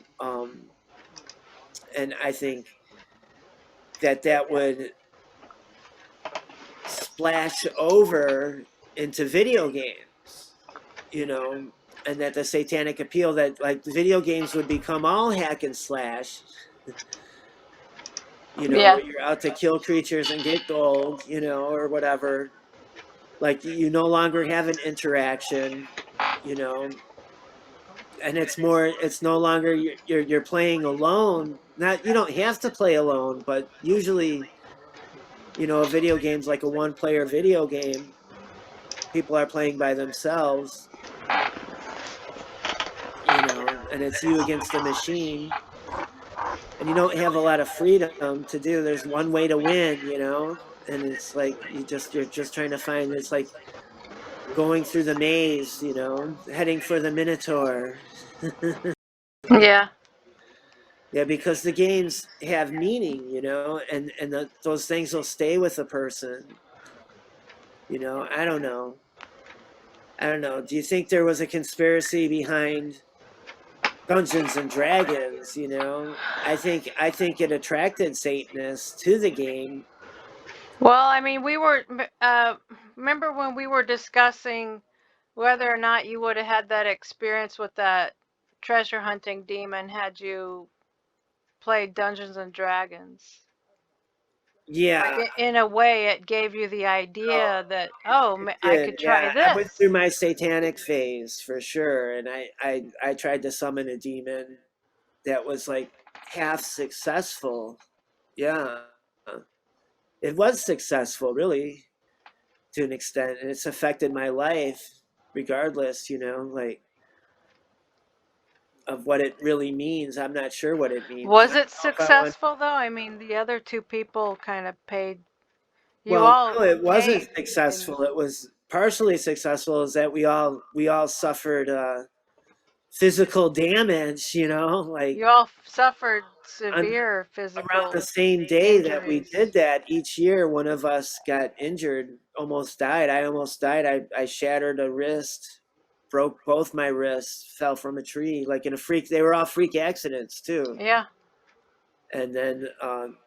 and I think that that would splash over into video games, you know, and that the satanic appeal, that like the video games would become all hack and slash, you know, Yeah. where you're out to kill creatures and get gold, you know, or whatever. Like you no longer have an interaction, you know, and it's more, it's no longer you're playing alone. Not, you don't have to play alone, but usually, you know, a video game's like a one player video game. People are playing by themselves, you know, and it's you against the machine. And you don't have a lot of freedom to do. There's one way to win, you know, and it's like you're just trying to find. It's like going through the maze, you know, heading for the Minotaur. Yeah. Yeah, because the games have meaning, you know, and those things will stay with a person. You know, I don't know. I don't know. Do you think there was a conspiracy behind Dungeons and Dragons? You know, I think it attracted Satanists to the game. Well, I mean, remember when we were discussing whether or not you would have had that experience with that treasure hunting demon had you played Dungeons and Dragons? Like Yeah, in a way, it gave you the idea that, oh, it I did. could try Yeah, I went this. through my satanic phase for sure, and I tried to summon a demon that was like half successful. Yeah, it was successful, really, to an extent, and it's affected my life, regardless. You know, like of what it really means. I'm not sure what it means. Was I don't it know if I want. successful though? I mean, the other two people kind of paid. You Well, all no, it wasn't paid, didn't you? successful. It was partially successful. Is that we all suffered physical damage. You know, like You all suffered on severe around the physical same day that we injuries. did that, each year one of us got injured, almost died. I almost died. I shattered a wrist, broke both my wrists, fell from a tree, like in a freak. They were all freak accidents too. Yeah, And then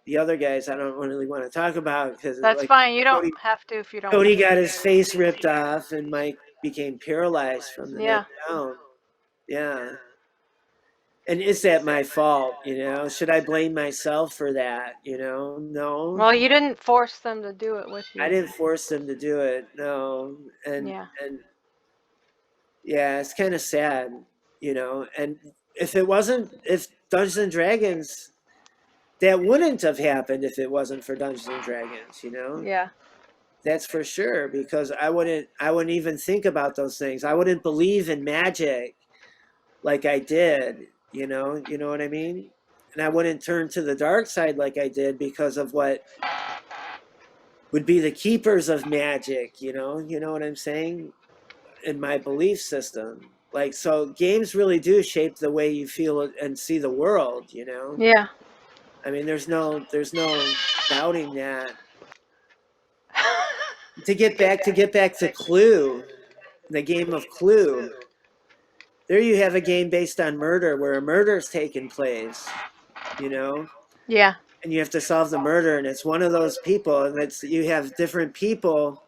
the other guys, I don't really want to talk about because that's like fine. You don't Cody, have to if you don't want Cody to. got his face ripped off, and Mike became paralyzed from the neck Yeah. down. Yeah. And is that my fault? You know, should I blame myself for that? You know, no, Well, you didn't force them to do it with I you. didn't force them to do it. No, Yeah. and yeah, it's kind of sad, you know. And if it wasn't, if Dungeons and Dragons, that wouldn't have happened if it wasn't for Dungeons and Dragons, you know. Yeah. That's for sure, because I wouldn't even think about those things. I wouldn't believe in magic like I did, you know what I mean? And I wouldn't turn to the dark side like I did because of what would be the keepers of magic, you know what I'm saying? In my belief system. Like, so games really do shape the way you feel and see the world, you know? Yeah. I mean, there's no doubting that. To get back to Clue, the game of Clue. There you have a game based on murder where a murder's taken place, you know? Yeah. And you have to solve the murder, and it's one of those people, and it's you have different people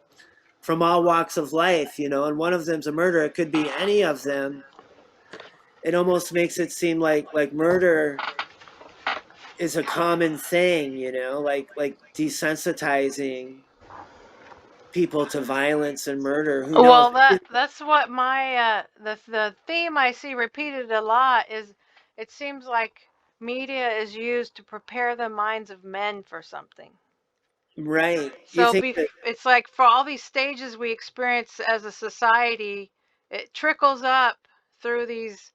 from all walks of life, you know, and one of them's a murderer. It could be any of them. It almost makes it seem like murder is a common thing, you know, like desensitizing people to violence and murder. Who knows? Well, that's what my the theme I see repeated a lot is. It seems like media is used to prepare the minds of men for something. Right. You So think that it's like for all these stages we experience as a society, it trickles up through this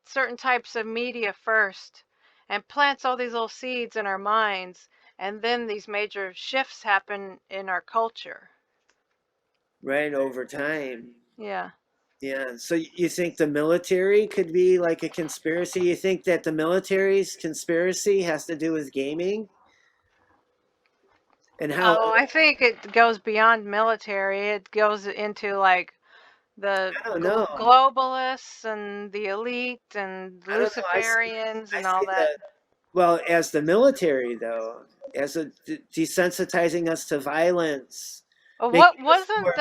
certain types of media first and plants all these little seeds in our minds, and then these major shifts happen in our culture. right over time? Yeah. Yeah. So you think the military could be like a conspiracy? You think that the military's conspiracy has to do with gaming? And how, Oh, I think it goes beyond military. It goes into like the I don't know. globalists and the elite and I don't know. Luciferians I and all see that. the, well, as the military though, as a desensitizing us to violence, making us more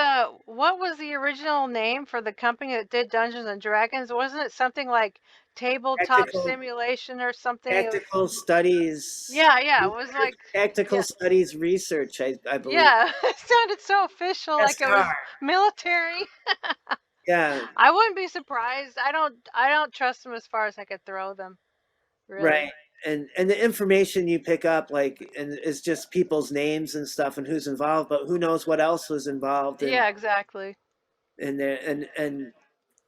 What was the original name for the company that did Dungeons and Dragons? Wasn't it something like Tabletop tactical, Simulation or something? It was, tactical studies, yeah, it was like, tactical yeah, studies research, I believe. yeah. It sounded so official, like it was SR. military. Yeah, I wouldn't be surprised. I don't trust them as far as I could throw them, really. right. And the information you pick up, like, and is just people's names and stuff and who's involved, but who knows what else was involved Yeah, exactly. in there. And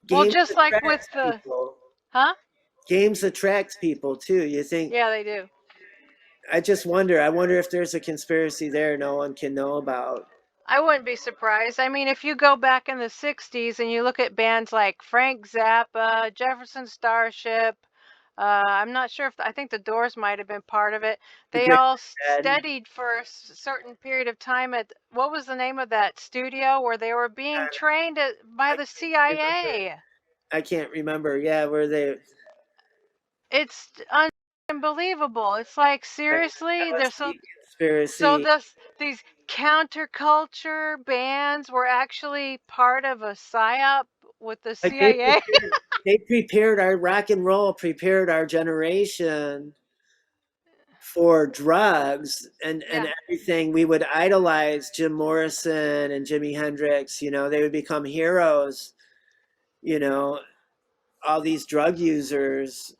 Well, games just like with attract the, people. huh? Games attract people too. You think? Yeah, they do. I just wonder. I wonder if there's a conspiracy there no one can know about. I wouldn't be surprised. I mean, if you go back in the 60s and you look at bands like Frank Zappa, Jefferson Starship, I'm not sure if I think the Doors might have been part of it. The They Great all Dead. studied for a certain period of time at what was the name of that studio where they were being trained by I the can't remember. CIA? I can't remember. Yeah, where they It's unbelievable. It's like seriously, there's so LSD so conspiracy. these counterculture bands were actually part of a psyop with the Like CIA. they prepared our rock and roll, prepared our generation for drugs and Yeah. everything. We would idolize Jim Morrison and Jimi Hendrix. You know, they would become heroes. You know, all these drug users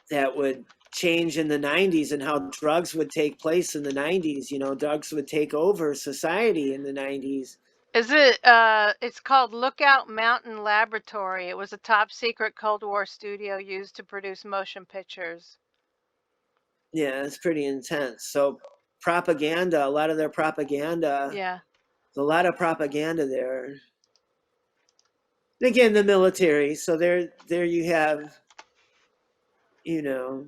that would change in the 90s and how drugs would take place in the 90s. You know, drugs would take over society in the 90s. Is it it's called Lookout Mountain Laboratory. It was a top secret Cold War studio used to produce motion pictures. Yeah, it's pretty intense. So propaganda, a lot of their propaganda, Yeah. there's a lot of propaganda there. And again, the military. So there you have, you know,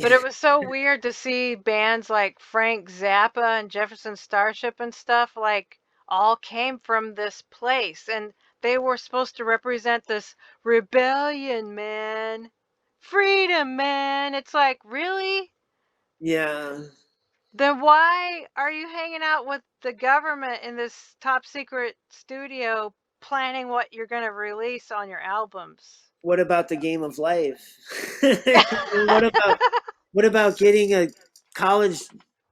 But it was so weird to see bands like Frank Zappa and Jefferson Starship and stuff like all came from this place, and they were supposed to represent this rebellion, man. Freedom, man. It's like, really? yeah. Then why are you hanging out with the government in this top secret studio planning what you're going to release on your albums? What about the game of life? What about getting a college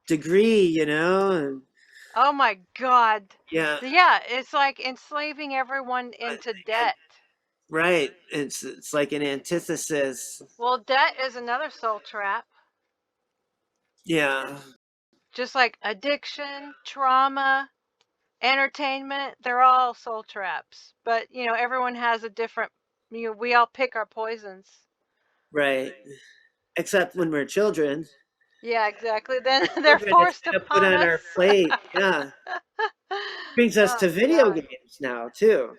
degree, you know? And Oh my God. yeah, Yeah, it's like enslaving everyone into and debt. right. It's like an antithesis. Well, debt is another soul trap. Yeah. Just like addiction, trauma, entertainment, they're all soul traps. But, everyone has a different, we all pick our poisons. Right. Except when we're children. Yeah, exactly. Then they're Children, it's forced kind of put upon on us. our plate. Yeah. Brings us Oh, to video God. games now too.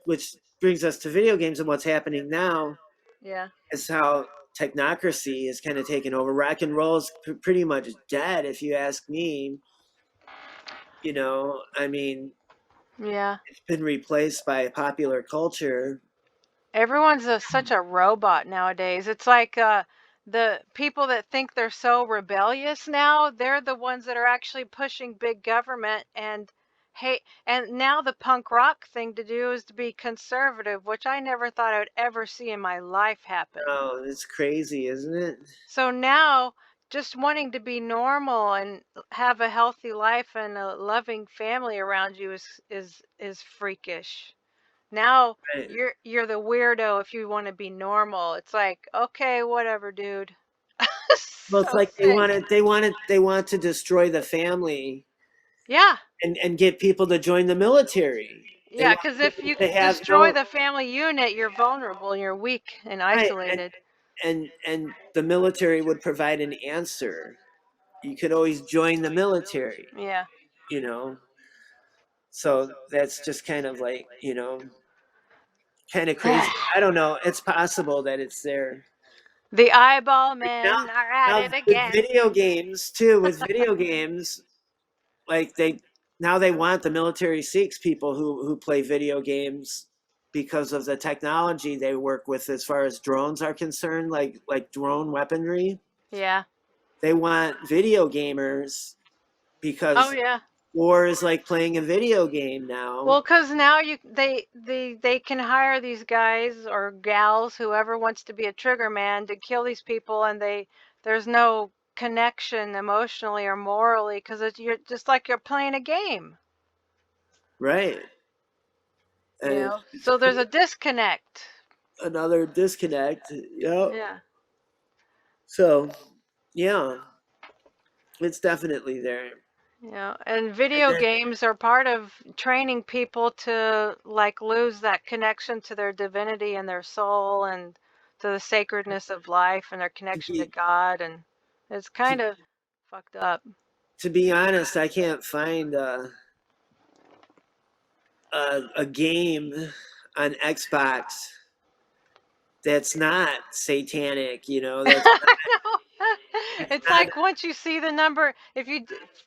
Which brings us to video games and what's happening now Yeah. is how technocracy is kind of taken over. Rock and roll is pretty much dead, if you ask me. You know, I mean, Yeah. it's been replaced by popular culture. Everyone's such a robot nowadays. It's like the people that think they're so rebellious now, they're the ones that are actually pushing big government and hey, and now the punk rock thing to do is to be conservative, which I never thought I would ever see in my life happen. Oh, it's crazy, isn't it? So now just wanting to be normal and have a healthy life and a loving family around you is freakish. Now Right. you're the weirdo if you want to be normal. It's like, okay, whatever, dude. Well, it's So like sick. they want to destroy the family Yeah. and get people to join the military. They Yeah, want because if people you to have destroy no the family unit, you're vulnerable, you're weak and right, isolated. and the military would provide an answer. You could always join the military, Yeah. you know. So that's just kind of like, kind of crazy. I don't know. It's possible that it's there. The eyeball Now, men are at now it with again. video games too, with video games, like they want the military seeks people who play video games because of the technology they work with as far as drones are concerned, like drone weaponry. Yeah. They want video gamers Oh because yeah. war is like playing a video game now. Well, because now they can hire these guys or gals, whoever wants to be a trigger man, to kill these people, and there's no connection emotionally or morally because you're just like you're playing a game, Right. you And know. it's So there's a disconnect. another disconnect. Yep. Yeah. So, yeah, it's definitely there. You know, and And video then games are part of training people to like lose that connection to their divinity and their soul and to the sacredness of life and their to connection to be God, and it's to, kind of fucked up. to be honest, I can't find a game on Xbox that's not satanic. That's I know. it's It's not. like once you see the number, if you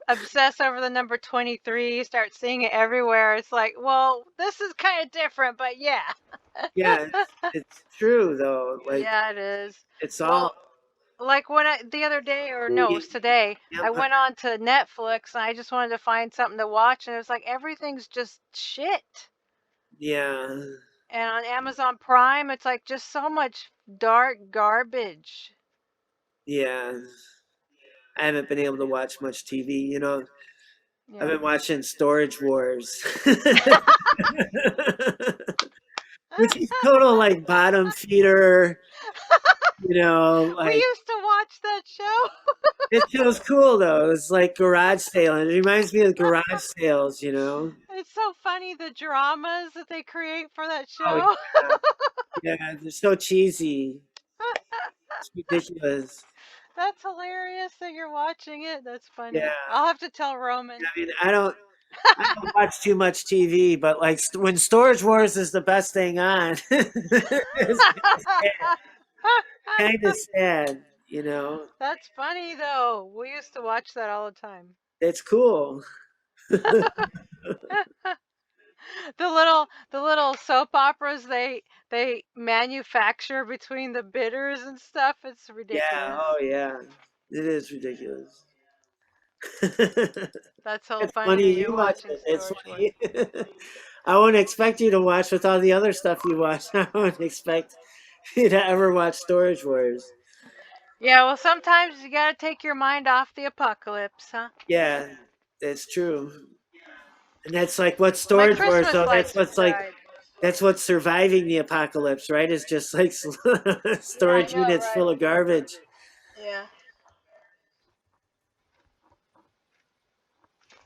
obsess over the number 23, you start seeing it everywhere. It's like, well, this is kind of different, but yeah. Yeah, it's true though. Like Yeah, it is. it's all. Well, like when the other day, or no, it was today, I Empire. went on to Netflix and I just wanted to find something to watch, and it was like everything's just shit. Yeah, And on Amazon Prime, it's like just so much dark garbage. yeah. I haven't been able to watch much TV. I've Yeah. been watching Storage Wars, which is total like bottom feeder. We Like used to watch that show. it feels cool though. It's like garage sale. It reminds me of garage sales. It's so funny the dramas that they create for that Oh show. yeah, they're so cheesy. It's ridiculous. That's hilarious that you're watching it. That's Yeah, funny. I'll have to tell Roman. I mean, I don't watch too much TV, but like when Storage Wars is the best thing on, it's kind of sad. That's funny though. We used to watch that all the time. It's cool. The little soap operas they manufacture between the bidders and stuff. It's Yeah, ridiculous. oh yeah. It is ridiculous. It's That's so funny funny that you you're watch watching it. It's Storage Wars. funny. I wouldn't expect you to watch with all the other stuff you watch. I wouldn't expect you to ever watch Storage Wars. Yeah, well, sometimes you gotta take your mind off the apocalypse, huh? Yeah, that's true. And that's like what My Storage Wars, Christmas so that's lights what's like died. that's what's surviving the apocalypse, right? It's just like Yeah, I storage know, units right? full of garbage. Yeah.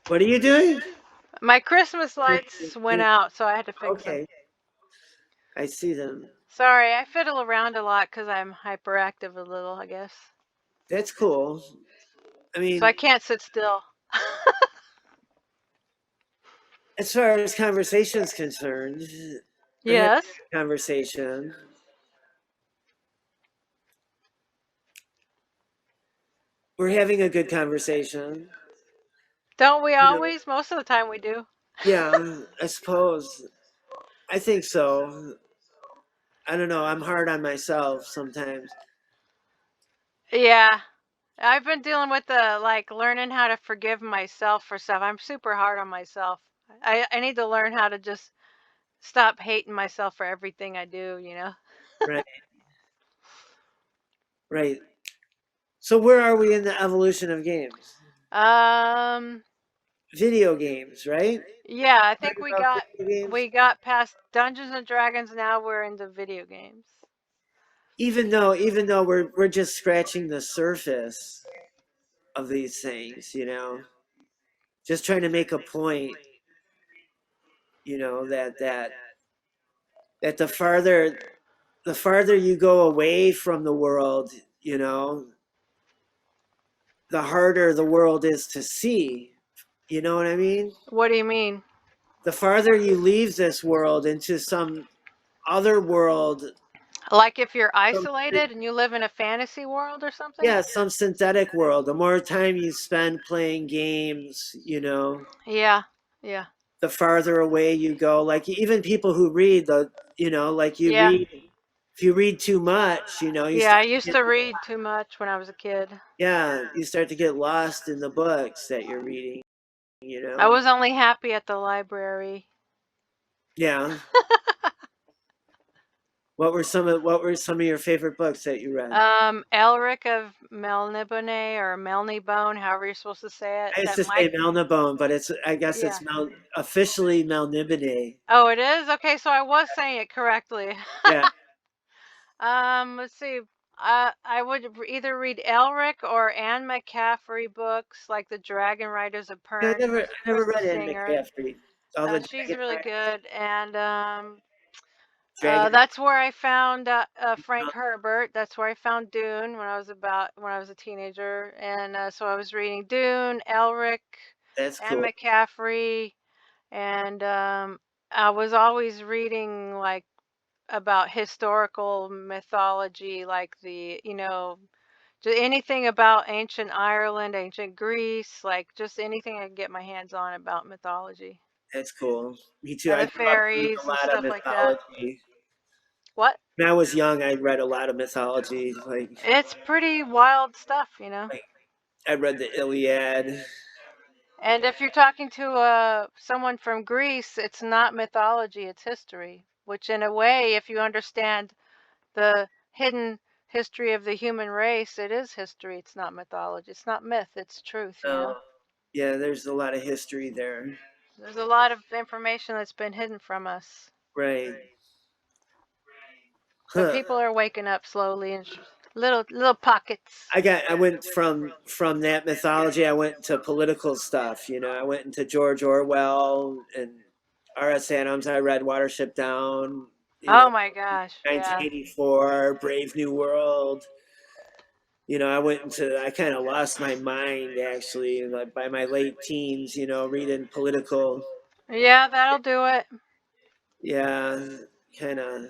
What are you doing? My Christmas lights went out, so I had to fix them. Okay, I see them. Sorry, I fiddle around a lot because I'm hyperactive a little, I guess. That's cool. I So I mean, can't sit still. as far as conversation's concerned, we're having Yes. a conversation. We're having a good conversation. Don't we You know, always? Most of the time we do. yeah, I suppose. I think so. I don't know. I'm hard on myself sometimes. Yeah. I've been dealing with the like learning how to forgive myself for stuff. I'm super hard on myself. I need to learn how to just stop hating myself for everything I do, you know? Right, right. So where are we in the evolution of games? Um, video games, right? Yeah, I think Talking about video games. we got past Dungeons and Dragons. Now we're into video games. Even though we're just scratching the surface of these things, just trying to make a point, that the farther you go away from the world, you know, the harder the world is to see. You know what I mean? What do you mean? The farther you leave this world into some other world, Like if you're some, isolated and you live in a fantasy world or something? yeah, some synthetic world, the more time you spend playing games, Yeah, yeah, the farther away you go. Like even people who read like you yeah, read, if you read too much, you yeah. I start to used get, to read too much when I was a kid. yeah, you start to get lost in the books that you're reading, I was only happy at the library. Yeah. What were some of your favorite books that you read? Elric of Melnibone or Melnibone, however you're supposed to say it. I used That to say Mike. Melnibone, but I guess Yeah. it's officially Melnibone. Oh, it is? Okay, so I was saying it correctly. Yeah. Let's see. I would either read Elric or Anne McCaffrey books like The Dragon Riders of Yeah, I Pern, never I never Crystal read Anne Singer. McCaffrey. All the She's Dragon really Riders. good. And Dragon. that's where I found Frank Herbert. That's where I found Dune when I was a teenager. And so I was reading Dune, Elric, That's Anne cool. McCaffrey, and I was always reading like about historical mythology, like anything about ancient Ireland, ancient Greece, like just anything I could get my hands on about mythology. That's cool. Me too. And I the grew up reading a fairies and lot of stuff like that. mythology. What? When I was young, I read a lot of mythology. It's pretty wild stuff. Like I read the Iliad. And if you're talking to someone from Greece, it's not mythology, it's history, which in a way, if you understand the hidden history of the human race, it is history. It's not mythology. It's not myth. It's truth. Yeah, there's a lot of history there. There's a lot of information that's been hidden from us. Right. But Huh. people are waking up slowly in little pockets. I went from that mythology. I went to political stuff. I went into George Orwell and R.S. Adams. I read Watership Down. Oh my gosh, yeah. 1984, Brave New World. I kind of lost my mind actually, like by my late teens. Reading political. Yeah, that'll do it. Yeah, kind of.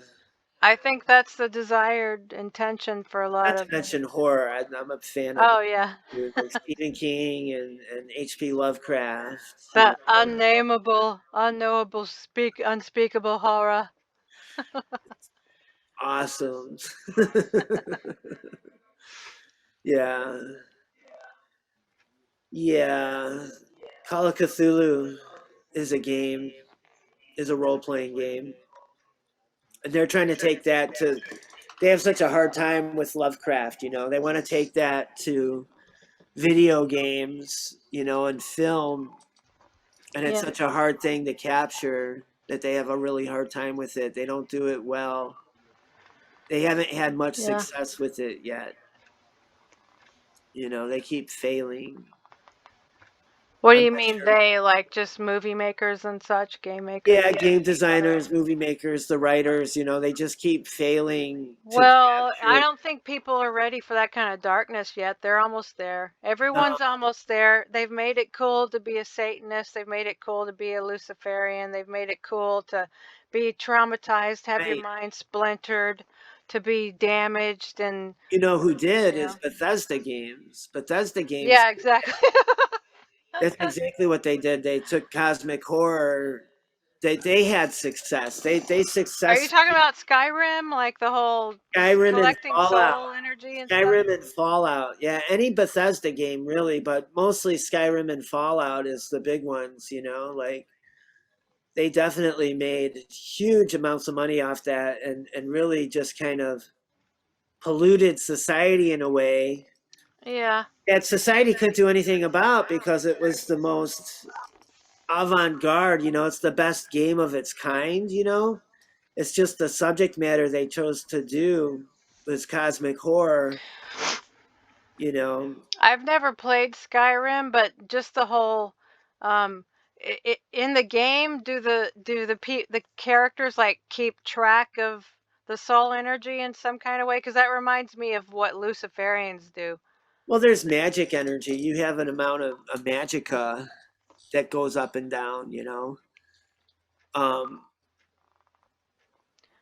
I think that's the desired intention for a lot Not to of. mention horror. I'm a fan of Oh yeah. like Stephen King and H.P. Lovecraft. That unnameable, unknowable, unspeakable horror. Awesome. Yeah. Yeah. Call of Cthulhu is a role playing game. And they're trying to take that to, they have such a hard time with Lovecraft, They want to take that to video games, and film. And it's Yeah. such a hard thing to capture that they have a really hard time with it. They don't do it well. They haven't had much Yeah. success with it yet. They keep failing. What do I'm you not mean sure. they, like just movie makers and such, game makers? Yeah, game designers, movie makers, the writers, they just keep failing to Well, I capture. don't think people are ready for that kind of darkness yet. They're almost there. No, Everyone's almost there. They've made it cool to be a Satanist. They've made it cool to be a Luciferian. They've made it cool to be traumatized, have your right. mind splintered, to be damaged and You know who did you is know. Bethesda Games. Bethesda Games, Yeah, exactly. that's exactly what they did. They took cosmic horror. They had success. They Are you talking successfully about Skyrim, like the whole Skyrim and collecting Fallout. soul energy and stuff? Skyrim and Fallout. Yeah, any Bethesda game really, but mostly Skyrim and Fallout is the big ones, like they definitely made huge amounts of money off that and really just kind of polluted society in a way Yeah. that society couldn't do anything about because it was the most avant-garde, it's the best game of its kind. It's just the subject matter they chose to do was cosmic horror. I've never played Skyrim, but just the whole in the game, do the characters like keep track of the soul energy in some kind of way? Because that reminds me of what Luciferians do. Well, there's magic energy. You have an amount of magicka that goes up and down. Um,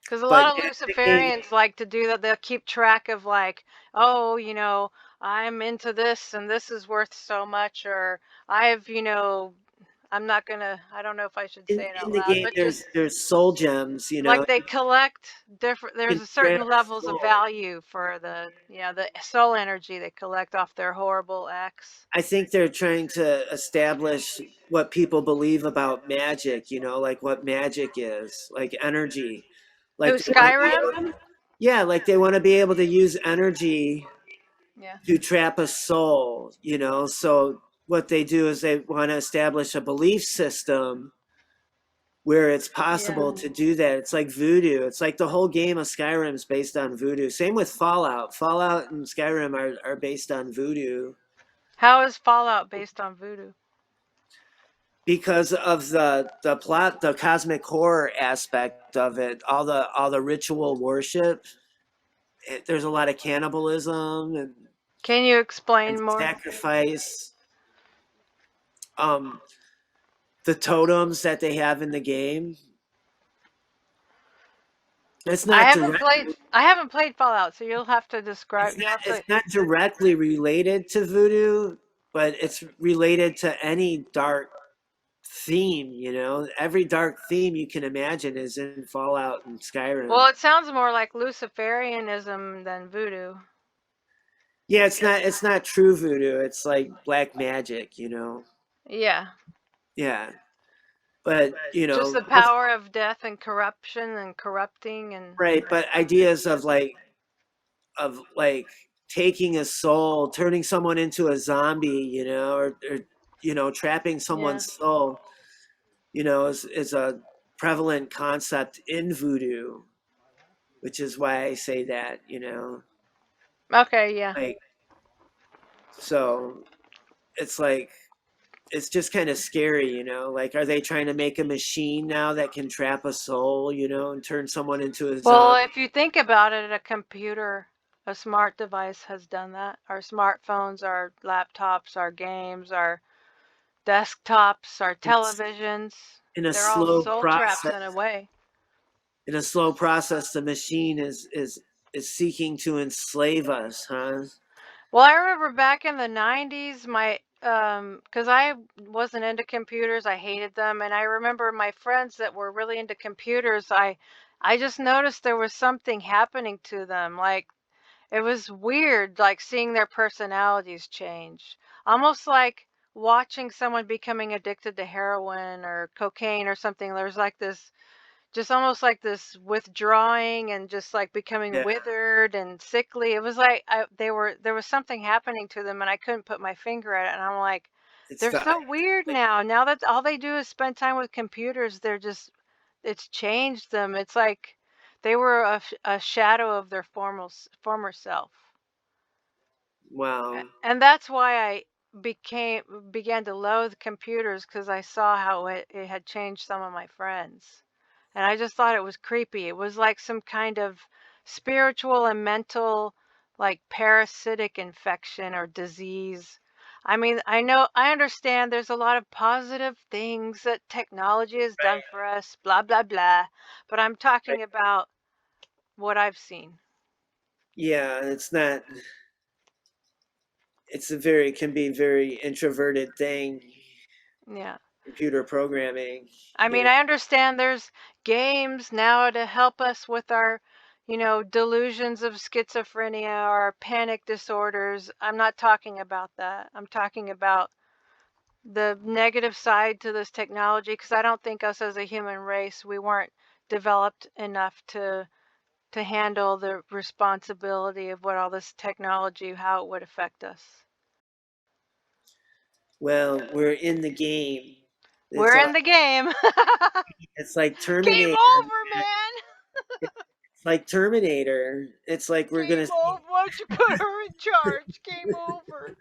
Because a but lot of yeah, the game Luciferians like to do that. They'll keep track of like, oh, I'm into this and this is worth so much, or I've, I'm not gonna, I don't know if I should in, say it in out the loud, game but just there's soul gems. like they collect different, You there's can a certain transfer levels of soul. value for the soul energy they collect off their horrible acts. I think they're trying to establish what people believe about magic, like what magic is, like energy. Who, Like they want to be Skyrim? able, yeah, like they want to be able to use energy Yeah. to trap a soul. So what they do is they want to establish a belief system where it's Yeah. possible to do that. It's like voodoo. It's like the whole game of Skyrim is based on voodoo. Same with Fallout. Fallout and Skyrim are based on voodoo How is Fallout based on voodoo? because of the plot, the cosmic horror aspect of it, all the ritual worship. There's a lot of cannibalism Can you and explain more? sacrifice. Um, the totems that they have in the game. It's I not haven't direct. played I haven't played Fallout, so you'll have to describe. It's You'll not. have It's to. not directly related to voodoo, but it's related to any dark theme. Every dark theme you can imagine is in Fallout and Well, Skyrim. it sounds more like Luciferianism than voodoo. Yeah, it's not. It's not true voodoo. It's like black magic. Yeah, Yeah, but just the power of death and corruption and corrupting and. right. But ideas of like taking a soul, turning someone into a zombie, or trapping Yeah. someone's soul, is a prevalent concept in voodoo, which is why I say that. Okay. Yeah. Like, so it's like, it's just kind of scary. Like, are they trying to make a machine now that can trap a soul, and turn someone into a Well, zombie? if you think about it, a computer, a smart device has done that. Our smartphones, our laptops, our games, our desktops, our It's televisions, in a they're all slow soul traps process. in a way. In a slow process, the machine is seeking to enslave us, huh? Well, I remember back in the 90s, because I wasn't into computers, I hated them, and I remember my friends that were really into computers, I just noticed there was something happening to them. Like it was weird, like seeing their personalities change. Almost like watching someone becoming addicted to heroin or cocaine or something. There's like this just almost like this withdrawing and just like becoming Yeah, withered and sickly. It was like there was something happening to them and I couldn't put my finger at it. And I'm like, it's they're the so weird now. Now that all they do is spend time with computers, it's changed them. It's like they were a shadow of their former self. wow. And that's why I began to loathe computers because I saw how it had changed some of my friends. And I just thought it was creepy. It was like some kind of spiritual and mental, like parasitic infection or disease. I mean, I understand there's a lot of positive things that technology has done for us, blah, blah, blah. But I'm talking about what I've seen. Yeah, it's not. Can be very introverted thing. Yeah. Computer programming. I You mean, know. I understand there's games now to help us with our, delusions of schizophrenia or panic disorders. I'm not talking about that. I'm talking about the negative side to this technology because I don't think us as a human race, we weren't developed enough to handle the responsibility of what all this technology, how it would affect us. Well, we're in the game. It's We're all in the game. it's like Game Terminator. over, man. It's like Terminator. It's like we're gonna Game see over. Why don't you put her in charge? Game over.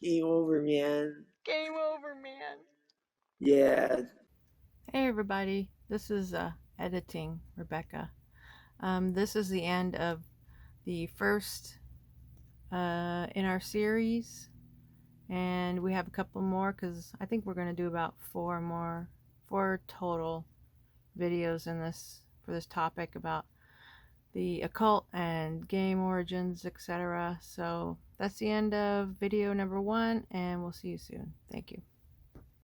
game over, man. Game over, man. Yeah. Hey everybody, this is editing Rebecca. This is the end of the first in our series, and we have a couple more because I think we're going to do about four total videos in this for this topic about the occult and game origins, etc. So that's the end of video number 1, and we'll see you soon. Thank you.